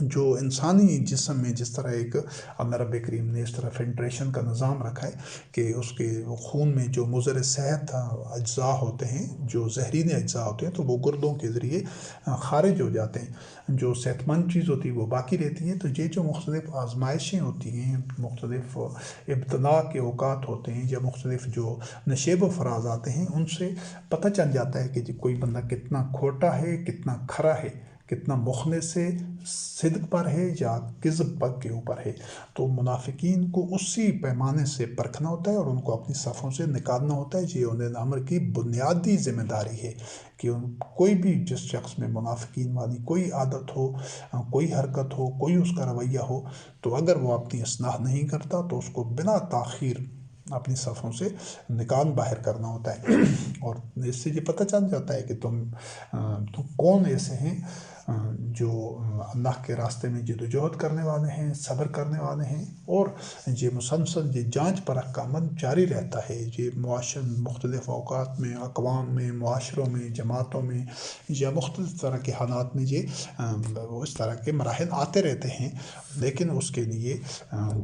جو انسانی جسم میں جس طرح ایک اللہ رب کریم نے اس طرح فلٹریشن کا نظام رکھا ہے کہ اس کے خون میں جو مضر صحت اجزاء ہوتے ہیں، جو زہریلے اجزاء ہوتے ہیں، تو وہ گردوں کے ذریعے خارج ہو جاتے ہیں، جو صحت مند چیز ہوتی ہے وہ باقی رہتی ہے۔ تو یہ جو مختلف آزمائشیں ہوتی ہیں، مختلف ابتلاء کے اوقات ہوتے ہیں، یا مختلف جو نشیب و فراز آتے ہیں، ان سے پتہ چل جاتا ہے کہ کوئی بندہ کتنا کھوٹا ہے، کتنا کھرا ہے، کتنا مخلص ہے، صدق پر ہے یا کذب پر کے اوپر ہے۔ تو منافقین کو اسی پیمانے سے پرکھنا ہوتا ہے اور ان کو اپنی صفوں سے نکالنا ہوتا ہے۔ یہ اولیا الامر کی بنیادی ذمہ داری ہے کہ کوئی بھی جس شخص میں منافقین والی کوئی عادت ہو، کوئی حرکت ہو، کوئی اس کا رویہ ہو، تو اگر وہ اپنی اصلاح نہیں کرتا تو اس کو بلا تاخیر اپنی صفوں سے نکال باہر کرنا ہوتا ہے۔ اور اس سے یہ پتہ چل جاتا ہے کہ تم کون ایسے ہیں جو اللہ کے راستے میں جد و جہد کرنے والے ہیں، صبر کرنے والے ہیں، اور یہ مسلسل یہ جانچ پرکھ کا عمل جاری رہتا ہے۔ یہ مختلف اوقات میں، اقوام میں، معاشروں میں، جماعتوں میں یا مختلف طرح کے حالات میں یہ اس طرح کے مراحل آتے رہتے ہیں، لیکن اس کے لیے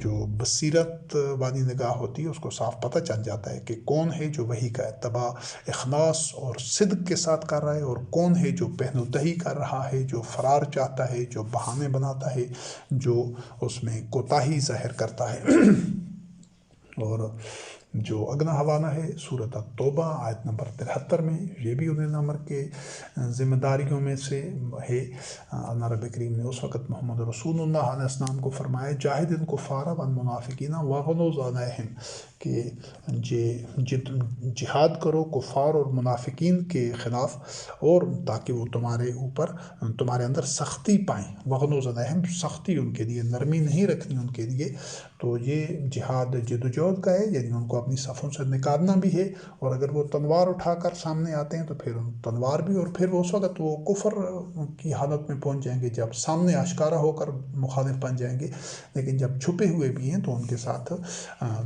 جو بصیرت والی نگاہ ہوتی ہے اس کو صاف پتہ چل جاتا ہے کہ کون ہے جو وحی کا اتباع اخلاص اور صدق کے ساتھ کر رہا ہے، اور کون ہے جو پہن و تہی کر رہا ہے، جو فرار چاہتا ہے، جو بہانے بناتا ہے، جو اس میں کوتاہی ظاہر کرتا ہے۔ اور جو اگلا حوالہ ہے سورۃ التوبہ آیت نمبر 73 میں، یہ بھی اولي الامر کے ذمہ داریوں میں سے ہے۔ اللہ رب کریم نے اس وقت محمد رسول اللہ علیہ السلام کو فرمایا جاہد الکفار والمنافقین واغلظ علیہم، کہ جہاد کرو کفار اور منافقین کے خلاف، اور تاکہ وہ تمہارے اندر سختی پائیں۔ واغلظ علیہم، سختی ان کے لیے، نرمی نہیں رکھنی ان کے لیے۔ تو یہ جہاد جد و جہد کا ہے، یعنی ان کو اپنی صفوں سے نکالنا بھی ہے، اور اگر وہ تلوار اٹھا کر سامنے آتے ہیں تو پھر تلوار بھی، اور پھر اس وقت وہ کفر کی حالت میں پہنچ جائیں گے جب سامنے آشکارا ہو کر مخالف بن جائیں گے، لیکن جب چھپے ہوئے بھی ہیں تو ان کے ساتھ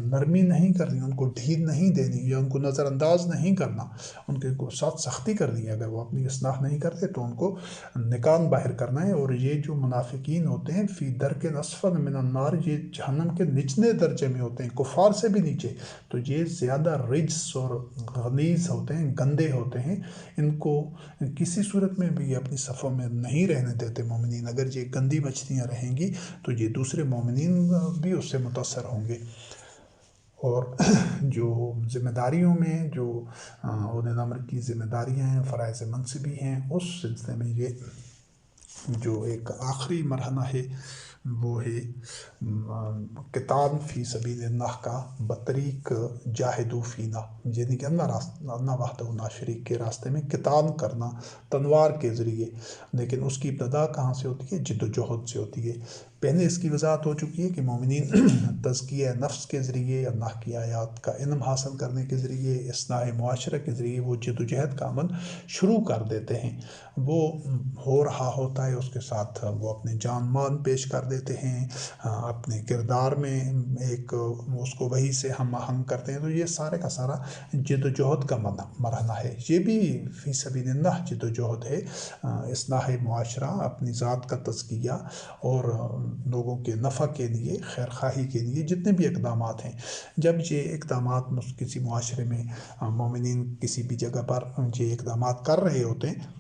نرمی نہیں کرنی، ان کو ڈھیل نہیں دینی یا ان کو نظر انداز نہیں کرنا، ان کے ساتھ سختی کرنی ہے۔ اگر وہ اپنی اصلاح نہیں کرتے تو ان کو نکال باہر کرنا ہے۔ اور یہ جو منافقین ہوتے ہیں فی درک اسفل من النار، یہ جہنم کے نچلے درجے میں ہوتے ہیں، کفار سے بھی نیچے، تو یہ زیادہ رجس اور غلیظ ہوتے ہیں، گندے ہوتے ہیں۔ ان کو کسی صورت میں بھی اپنی صفوں میں نہیں رہنے دیتے مومنین۔ اگر یہ گندی مچھلیاں رہیں گی تو یہ دوسرے مومنین بھی اس سے متاثر ہوں گے۔ اور جو ذمہ داریوں میں جو اولي الامر کی ذمہ داریاں ہیں، فرائض منصبی ہیں، اس سلسلے میں یہ جو ایک آخری مرحلہ ہے وہ ہے قتال فی سبیل اللہ کا بطریق جاہدوا فینا، یعنی کہ اللہ وحدہ لا شریک کے راستے میں قتال کرنا تلوار کے ذریعے۔ لیکن اس کی ابتدا کہاں سے ہوتی ہے؟ جد و جہد سے ہوتی ہے۔ پہلے اس کی وضاحت ہو چکی ہے کہ مومنین تزکیہ نفس کے ذریعے، اللہ کی آیات کا علم حاصل کرنے کے ذریعے، اصلاح معاشرہ کے ذریعے وہ جد و جہد کا عمل شروع کر دیتے ہیں۔ وہ ہو رہا ہوتا ہے، اس کے ساتھ وہ اپنے جان مال پیش کر دیتے ہیں، اپنے کردار میں ایک اس کو وہی سے ہم آہنگ کرتے ہیں۔ تو یہ سارے کا سارا جد و جہد کا مرحلہ ہے۔ یہ بھی فی سبیل اللہ جد و جہد ہے، اصلاح معاشرہ، اپنی ذات کا تزکیہ، اور لوگوں کے نفع کے لیے، خیر خواہی کے لیے جتنے بھی اقدامات ہیں۔ جب یہ اقدامات کسی معاشرے میں مومنین کسی بھی جگہ پر یہ اقدامات کر رہے ہوتے ہیں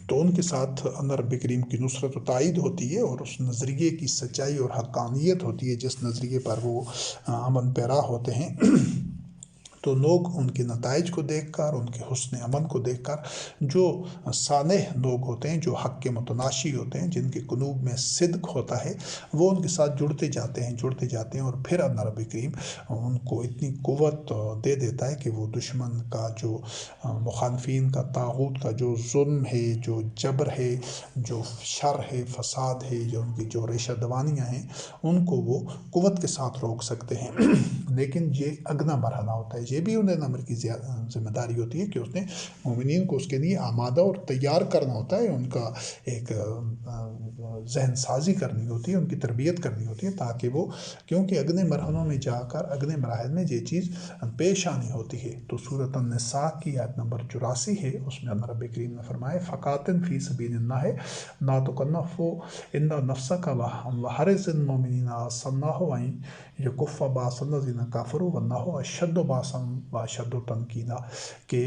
تو ان کے ساتھ اللہ رب کریم کی نصرت و تائید ہوتی ہے، اور اس نظریے کی سچائی اور حقانیت ہوتی ہے جس نظریے پر وہ عمل پیرا ہوتے ہیں۔ تو لوگ ان کے نتائج کو دیکھ کر، ان کے حسن عمل کو دیکھ کر، جو صالح لوگ ہوتے ہیں، جو حق کے متلاشی ہوتے ہیں، جن کے قلوب میں صدق ہوتا ہے، وہ ان کے ساتھ جڑتے جاتے ہیں، اور پھر اللہ رب کریم ان کو اتنی قوت دے دیتا ہے کہ وہ دشمن کا، جو مخالفین کا، طاغوت کا جو ظلم ہے، جو جبر ہے، جو شر ہے، فساد ہے، جو ان کی جو ریشہ دوانیاں ہیں، ان کو وہ قوت کے ساتھ روک سکتے ہیں۔ لیکن یہ اگلا مرحلہ ہوتا ہے۔ یہ بھی اولي الامر کی ذمہ داری ہوتی ہے کہ اس نے مومنین کو اس کے لیے آمادہ اور تیار کرنا ہوتا ہے، ان کا ایک ذہن سازی کرنی ہوتی ہے، ان کی تربیت کرنی ہوتی ہے، تاکہ وہ، کیونکہ اگلے مرحلوں میں جا کر اگلے مراحل میں یہ چیز پیش آنی ہوتی ہے۔ تو سورۃ النساء کی آیت نمبر 84 ہے، اس میں اللہ رب کریم نے فرمایا فقاتل فی سبیل اللہ لا تکلف الا نفسک وحرض المؤمنین عسى الله ان یکف باس الذین کفروا واللہ اشد باسا واشد تنکیلا، کہ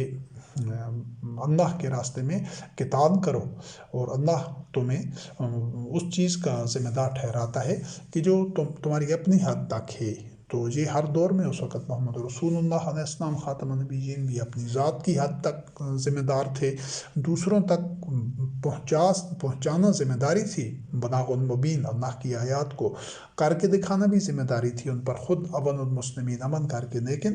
اللہ کے راستے میں قتال کرو، اور اللہ تمہیں اس چیز کا ذمہ دار ٹھہراتا ہے کہ جو تمہاری اپنی حد تک ہے۔ تو یہ ہر دور میں اس وقت محمد رسول اللہ علیہ السلام خاتم النبیین بھی اپنی ذات کی حد تک ذمہ دار تھے، دوسروں تک پہنچانا ذمہ داری تھی، بلاغ المبین، اللہ کی آیات کو کر کے دکھانا بھی ذمہ داری تھی ان پر، خود اول المسلمین عمل کر کے۔ لیکن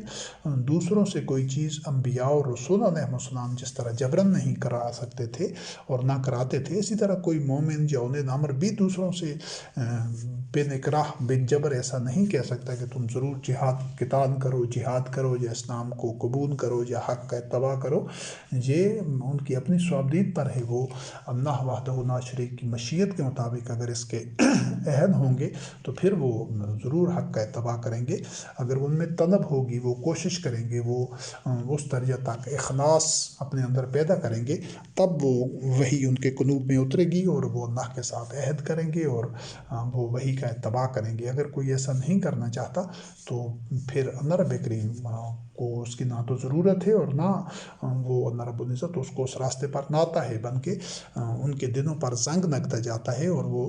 دوسروں سے کوئی چیز انبیاء اور رسول علیہ السلام جس طرح جبرن نہیں کرا سکتے تھے اور نہ کراتے تھے، اسی طرح کوئی مومن یا اولي الامر بھی دوسروں سے بن اکراہ، بن جبر ایسا نہیں کہہ سکتا کہ تم ضرور قتال کرو، جہاد کرو، یا اسلام کو قبول کرو، یا حق کا اتباع کرو۔ یہ ان کی اپنی صوابدید پر ہے، وہ اللہ وحدہ لا شریک کی مشیت کے مطابق اگر اس کے عہد ہوں گے تو پھر وہ ضرور حق کا اتباع کریں گے۔ اگر ان میں طلب ہوگی، وہ کوشش کریں گے، وہ اس درجہ تک اخلاص اپنے اندر پیدا کریں گے، تب وہ وہی ان کے قلوب میں اترے گی اور وہ اللہ کے ساتھ عہد کریں گے اور وہ وہی کا اتباع کریں گے۔ اگر کوئی ایسا نہیں کرنا چاہتا تو پھر اللہ رب کریم کو اس کی نہ تو ضرورت ہے اور نہ وہ اللہ رب العزت اس کو اس راستے پر لاتا ہے، بلکہ ان کے دلوں پر زنگ لگتا جاتا ہے اور وہ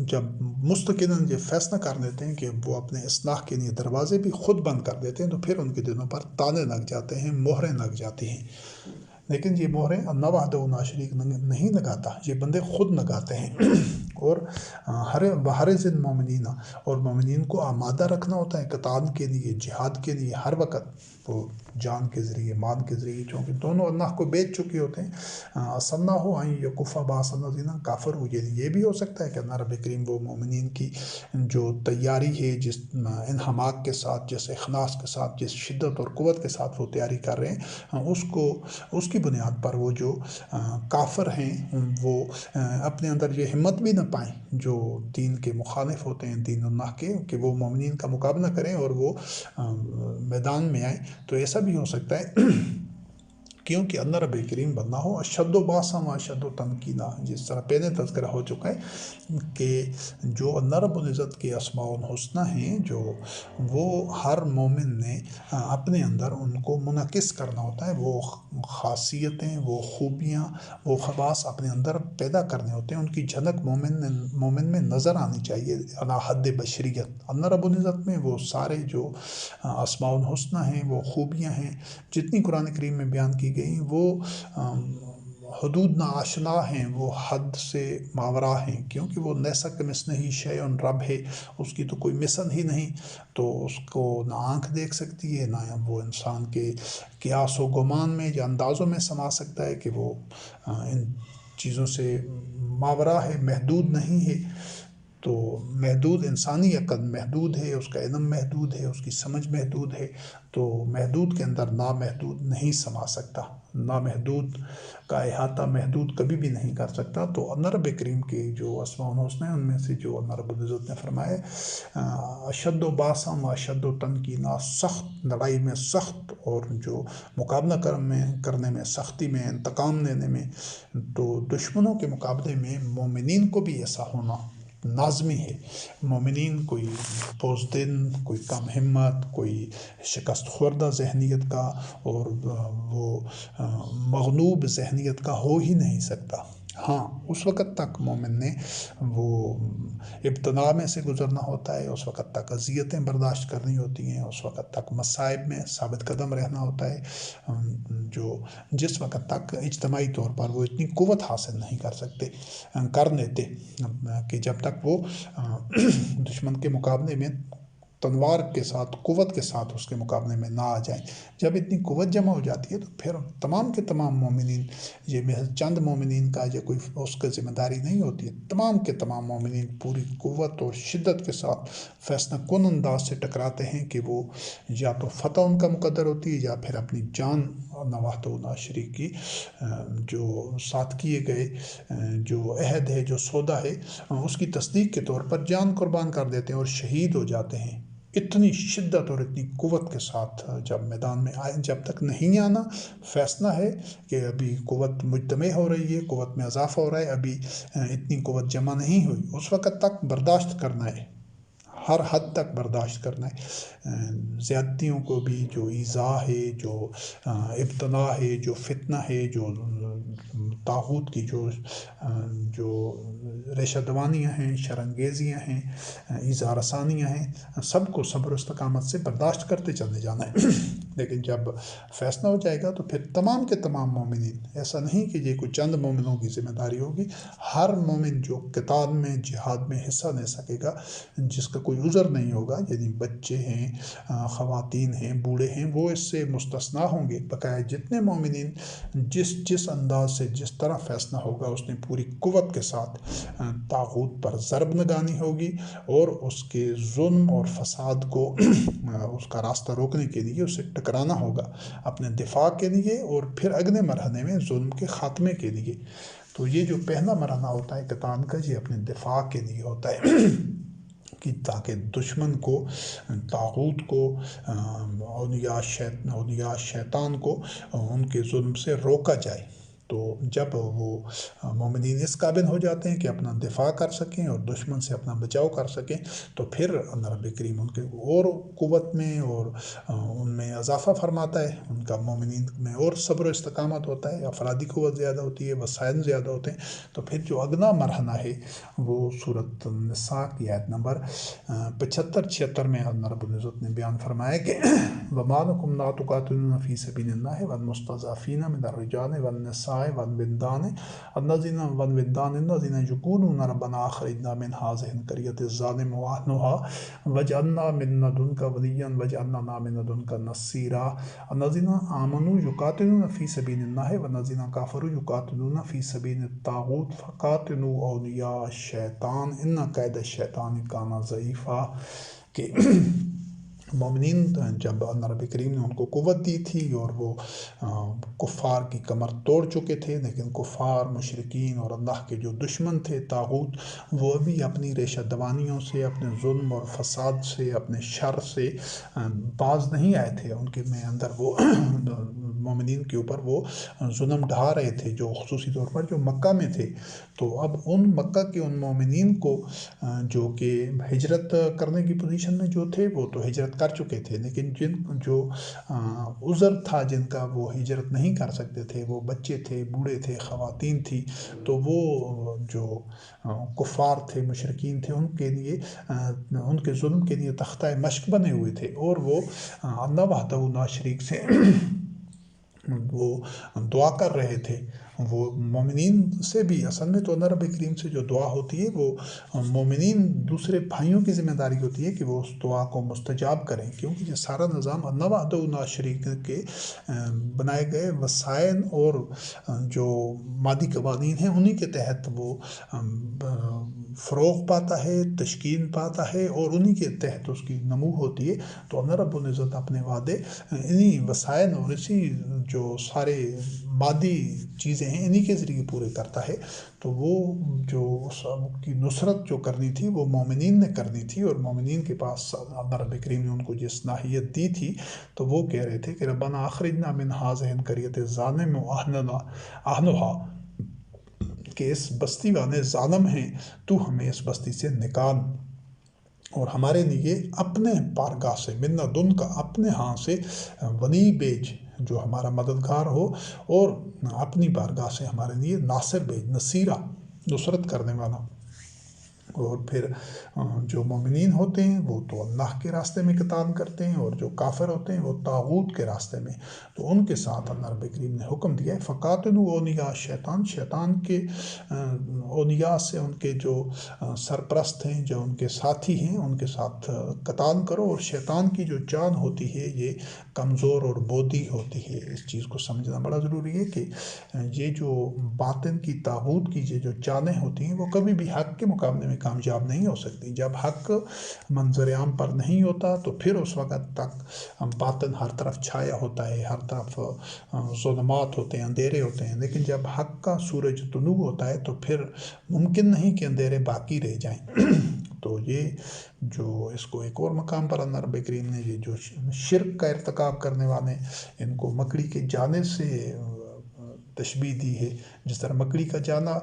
جب مستقلاً یہ فیصلہ کر لیتے ہیں کہ وہ اپنے اصلاح کے لیے دروازے بھی خود بند کر دیتے ہیں تو پھر ان کے دلوں پر تالے لگ جاتے ہیں، مہریں لگ جاتی ہیں۔ لیکن یہ مہریں اللہ وحدہ لا شریک نہیں لگاتا، یہ بندے خود لگاتے ہیں۔ اور بحرز المومنین، اور مومنین کو آمادہ رکھنا ہوتا ہے قتال کے لیے، جہاد کے لیے ہر وقت، وہ جان کے ذریعے، مال کے ذریعے، چونکہ دونوں اللہ کو بیچ چکے ہوتے ہیں۔ صلاح ہو آئیں یکفہ باس الذین کافر ہو، یہ بھی ہو سکتا ہے کہ اللہ رب کریم وہ مومنین کی جو تیاری ہے، جس انہماک کے ساتھ، جس اخلاص کے ساتھ، جس شدت اور قوت کے ساتھ وہ تیاری کر رہے ہیں، اس کی بنیاد پر وہ جو کافر ہیں وہ اپنے اندر یہ ہمت بھی نہ پائیں جو دین کے مخالف ہوتے ہیں، دین اللہ کے، کہ وہ مومنین کا مقابلہ کریں اور وہ میدان میں آئیں۔ تو ایسا بھی ہو سکتا ہے کیونکہ اللہ رب کریم بندہ ہو اشد و باسا و اشد و تنقیدہ، جس طرح پہلے تذکرہ ہو چکا ہے کہ جو اللہ رب العزت کے اسماء الحسنہ ہیں، جو وہ ہر مومن نے اپنے اندر ان کو منعکس کرنا ہوتا ہے، وہ خاصیتیں، وہ خوبیاں، وہ خواص اپنے اندر پیدا کرنے ہوتے ہیں، ان کی جھلک مومن میں نظر آنی چاہیے علی حد بشریت۔ اللہ رب العزت میں وہ سارے جو اسماء الحسنہ ہیں، وہ خوبیاں ہیں، جتنی قرآن کریم میں بیان کی گئی، وہ حدود ناآشنا ہیں، وہ حد سے ماورا ہیں، کیونکہ وہ لیس کمثلہ شیء رب ہے، اس کی تو کوئی مثل ہی نہیں، تو اس کو نہ آنکھ دیکھ سکتی ہے، نہ وہ انسان کے قیاس و گمان میں یا اندازوں میں سما سکتا ہے کہ وہ ان چیزوں سے ماورا ہے، محدود نہیں ہے۔ تو محدود انسانی عقل محدود ہے، اس کا علم محدود ہے، اس کی سمجھ محدود ہے، تو محدود کے اندر نامحدود نہیں سما سکتا، نامحدود کا احاطہ محدود کبھی بھی نہیں کر سکتا۔ تو اللہ رب کریم کے جو اسماء الحسنہ ہیں، ان میں سے جو اللہ رب العزت نے فرمائے اشد و باسا و اشد و تنقیدہ، سخت لڑائی میں سخت، اور جو مقابلہ کرنے میں سختی میں، انتقام لینے میں، تو دشمنوں کے مقابلے میں مومنین کو بھی ایسا ہونا لازمی ہے۔ مومنین کوئی بزدل، کوئی کم ہمت، کوئی شکست خوردہ ذہنیت کا اور وہ مغلوب ذہنیت کا ہو ہی نہیں سکتا۔ ہاں، اس وقت تک مومن نے وہ ابتلا میں سے گزرنا ہوتا ہے، اس وقت تک اذیتیں برداشت کرنی ہوتی ہیں، اس وقت تک مصائب میں ثابت قدم رہنا ہوتا ہے، جس وقت تک اجتماعی طور پر وہ اتنی قوت حاصل نہیں کر لیتے کہ جب تک وہ دشمن کے مقابلے میں تلوار کے ساتھ، قوت کے ساتھ اس کے مقابلے میں نہ آ جائیں۔ جب اتنی قوت جمع ہو جاتی ہے تو پھر تمام کے تمام مومنین، یہ محض چند مومنین کا یا کوئی اس کا ذمہ داری نہیں ہوتی ہے، تمام کے تمام مومنین پوری قوت اور شدت کے ساتھ فیصلہ کن انداز سے ٹکراتے ہیں کہ وہ یا تو فتح ان کا مقدر ہوتی ہے یا پھر اپنی جان اللہ وحدہ لا شریک کی جو ساتھ کیے گئے جو عہد ہے، جو سودا ہے، اس کی تصدیق کے طور پر جان قربان کر دیتے ہیں اور شہید ہو جاتے ہیں۔ اتنی شدت اور اتنی قوت کے ساتھ جب میدان میں آئے، جب تک نہیں آنا، فیصلہ ہے کہ ابھی قوت مجتمع ہو رہی ہے، قوت میں اضافہ ہو رہا ہے، ابھی اتنی قوت جمع نہیں ہوئی، اس وقت تک برداشت کرنا ہے، ہر حد تک برداشت کرنا ہے، زیادتیوں کو بھی، جو ایذا ہے، جو ابتلا ہے، جو فتنہ ہے، جو طاغوت کی جو ریشہ دوانیاں ہیں، شرانگیزیاں ہیں، ایذا رسانیاں ہیں، سب کو صبر و استقامت سے برداشت کرتے چلے جانا ہے۔ لیکن جب فیصلہ ہو جائے گا تو پھر تمام کے تمام مومنین، ایسا نہیں کہ یہ کوئی چند مومنوں کی ذمہ داری ہوگی، ہر مومن جو قتال میں، جہاد میں حصہ لے سکے گا، جس کا کوئی عذر نہیں ہوگا، یعنی بچے ہیں، خواتین ہیں، بوڑھے ہیں، وہ اس سے مستثنا ہوں گے۔ بقایا جتنے مومنین جس انداز سے، جس طرح فیصلہ ہوگا، اس نے پوری قوت کے ساتھ طاغوت پر ضرب لگانی ہوگی اور اس کے ظلم اور فساد کو اس کا راستہ روکنے کے لیے اسے ٹکرانا ہوگا اپنے دفاع کے لیے اور پھر اگلے مرحلے میں ظلم کے خاتمے کے لیے۔ تو یہ جو پہلا مرحلہ ہوتا ہے قتال کا، یہ اپنے دفاع کے لیے ہوتا ہے کہ تاکہ دشمن کو، طاغوت کو، اولیاء شیطان کو ان کے ظلم سے روکا جائے۔ تو جب وہ مومنین اس قابل ہو جاتے ہیں کہ اپنا دفاع کر سکیں اور دشمن سے اپنا بچاؤ کر سکیں، تو پھر اللہ رب کریم ان کے اور قوت میں اور ان میں اضافہ فرماتا ہے، ان کا مومنین میں اور صبر و استقامت ہوتا ہے، افرادی قوت زیادہ ہوتی ہے، وسائل زیادہ ہوتے ہیں۔ تو پھر جو اگلا مرحلہ ہے وہ سورۃ النساء کی آیت نمبر 75-76 میں اللہ رب العزت نے بیان فرمایا کہ وَمَا لَكُمْ لَا تُقَاتِلُونَ فِي سَبِيلِ اللَّهِ وَالْمُسْتَضْعَفِينَ مِنَ الرِّجَالِ وَالنِّسَاءِ وَالْوِلْدَانِ الَّذِينَ يَقُولُونَ رَبَّنَا أَخْرِجْنَا مِنْ هَٰذِهِ الْقَرْيَةِ الظَّالِمِ أَهْلُهَا وَاجْعَلْنَا مِن لَّدُنكَ وَلِيًّا وَاجْعَل لَّنَا مِن لَّدُنكَ نَصِيرًا الَّذِينَ آمَنُوا يُقَاتِلُونَ فِي سَبِيلِ اللَّهِ وَالَّذِينَ كَفَرُوا يُقَاتِلُونَ فِي سَبِيلِ الطَّاغُوتِ فَقَاتِلُوا أَوْلِيَاءَ الشَّيْطَانِ إِنَّ كَيْدَ الشَّيْطَانِ كَانَ ضَعِيفًا۔ کہ مومنین جب اللہ رب کریم نے ان کو قوت دی تھی اور وہ کفار کی کمر توڑ چکے تھے، لیکن کفار، مشرکین اور اللہ کے جو دشمن تھے طاغوت، وہ بھی اپنی ریشہ دوانیوں سے، اپنے ظلم اور فساد سے، اپنے شر سے باز نہیں آئے تھے۔ ان کے میں اندر وہ مومنین کے اوپر وہ ظلم ڈھا رہے تھے، جو خصوصی طور پر جو مکہ میں تھے۔ تو اب ان مکہ کے ان مومنین کو جو کہ ہجرت کرنے کی پوزیشن میں جو تھے، وہ تو ہجرت کر چکے تھے، لیکن جو عذر تھا جن کا، وہ ہجرت نہیں کر سکتے تھے، وہ بچے تھے، بوڑھے تھے، خواتین تھی، تو وہ جو کفار تھے، مشرکین تھے، ان کے لیے، ان کے ظلم کے لیے تختہ مشق بنے ہوئے تھے، اور وہ اللہ وحدہ لا شریک سے وہ دعا کر رہے تھے۔ وہ مومنین سے بھی، اصل میں تو اللہ رب کریم سے جو دعا ہوتی ہے، وہ مومنین دوسرے بھائیوں کی ذمہ داری ہوتی ہے کہ وہ اس دعا کو مستجاب کریں، کیونکہ یہ سارا نظام اللہ وحدہ لا شریک کے بنائے گئے وسائل اور جو مادی قوانین ہیں، انہی کے تحت وہ فروغ پاتا ہے، تشکیل پاتا ہے، اور انہی کے تحت اس کی نمو ہوتی ہے۔ تو اللہ رب العزت اپنے وعدے انہی وسائل اور اسی جو سارے مادی چیزیں ہیں، انہی کے ذریعے پورے کرتا ہے۔ تو وہ جو کی نصرت جو کرنی تھی، وہ مومنین نے کرنی تھی، اور مومنین کے پاس اللہ رب کریم نے ان کو جس صلاحیت دی تھی، تو وہ کہہ رہے تھے کہ ربنا اخرجنا من هذه القرية الظالم اهلها، کہ اس بستی والے ظالم ہیں، تو ہمیں اس بستی سے نکال، اور ہمارے لیے اپنے بارگاہ سے، من لدنک، اپنے ہاں سے، ولی بیج، جو ہمارا مددگار ہو، اور اپنی بارگاہ سے ہمارے لیے ناصر بیج، نصیرہ، نصرت کرنے والا۔ اور پھر جو مومنین ہوتے ہیں وہ تو اللہ کے راستے میں قتال کرتے ہیں، اور جو کافر ہوتے ہیں وہ طاغوت کے راستے میں۔ تو ان کے ساتھ اللہ رب کریم نے حکم دیا ہے فَقَاتِلُوا أَوْلِيَاءَ الشَّيْطَانِ، شیطان کے اولیاء سے، ان کے جو سرپرست ہیں، جو ان کے ساتھی ہیں، ان کے ساتھ قتال کرو۔ اور شیطان کی جو جان ہوتی ہے، یہ کمزور اور بودی ہوتی ہے۔ اس چیز کو سمجھنا بڑا ضروری ہے کہ یہ جو باطن کی، طاغوت کی یہ جو چالیں ہوتی ہیں، وہ کبھی بھی حق کے مقابلے میں کامیاب نہیں ہو سکتی۔ جب حق منظر عام پر نہیں ہوتا، تو پھر اس وقت تک باطن ہر طرف چھایا ہوتا ہے، ہر طرف ظلمات ہوتے ہیں، اندھیرے ہوتے ہیں، لیکن جب حق کا سورج طلوع ہوتا ہے، تو پھر ممکن نہیں کہ اندھیرے باقی رہ جائیں۔ تو یہ جو اس کو ایک اور مقام پر اللہ رب کریم نے یہ جو شرک کا ارتکاب کرنے والے، ان کو مکڑی کے جانے سے تشبیہ دی ہے۔ جس طرح مکڑی کا جانا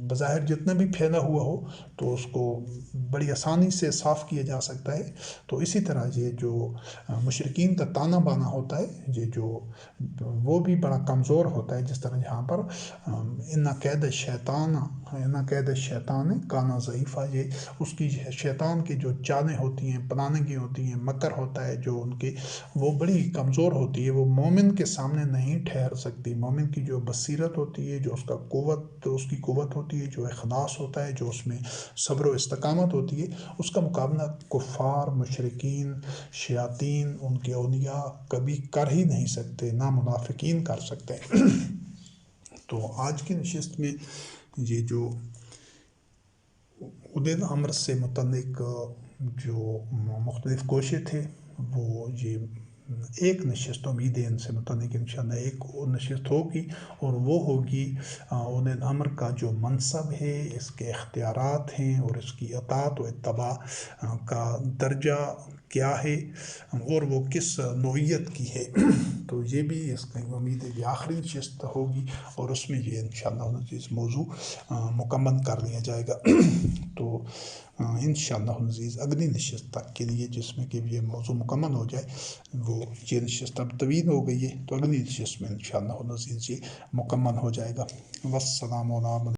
بظاہر جتنا بھی پھیلا ہوا ہو، تو اس کو بڑی آسانی سے صاف کیا جا سکتا ہے، تو اسی طرح یہ جو مشرکین کا تانا بانا ہوتا ہے، یہ جو وہ بھی بڑا کمزور ہوتا ہے۔ جس طرح یہاں پر ان قید الشیطان کان ضعیفا، یہ اس کی شیطان کی جو چالیں ہوتی ہیں، پلاننگیں ہوتی ہیں، مکر ہوتا ہے جو ان کی، وہ بڑی کمزور ہوتی ہے، وہ مومن کے سامنے نہیں ٹھہر سکتی۔ مومن کی جو بصیرت ہوتی ہے، جو اس کی قوت ہوتی ہے، جو اخلاص ہوتا ہے، جو اس میں صبر و استقامت ہوتی ہے، اس کا مقابلہ کفار، مشرکین، شیاطین، ان کے اولیاء کبھی کر ہی نہیں سکتے، نہ منافقین کر سکتے۔ تو آج کی نشست میں یہ جو اولی الامر سے متعلق جو مختلف گوشے تھے، وہ یہ ایک نشست امید ہے ان سے متعلق انشاءاللہ ایک نشست ہوگی، اور وہ ہوگی اولي الامر کا جو منصب ہے، اس کے اختیارات ہیں اور اس کی اطاعت و اتباع کا درجہ کیا ہے اور وہ کس نوعیت کی ہے۔ تو یہ بھی اس کی امید ہے کہ آخری نشست ہوگی اور اس میں یہ انشاءاللہ عزیز موضوع مکمل کر لیا جائے گا۔ تو انشاءاللہ عزیز اگلی نشست تک کے لیے جس میں کہ یہ موضوع مکمل ہو جائے، وہ یہ نشست اب طویل ہو گئی ہے، تو اگلی نشست میں انشاءاللہ عزیز یہ مکمل ہو جائے گا۔ والسلام علیکم۔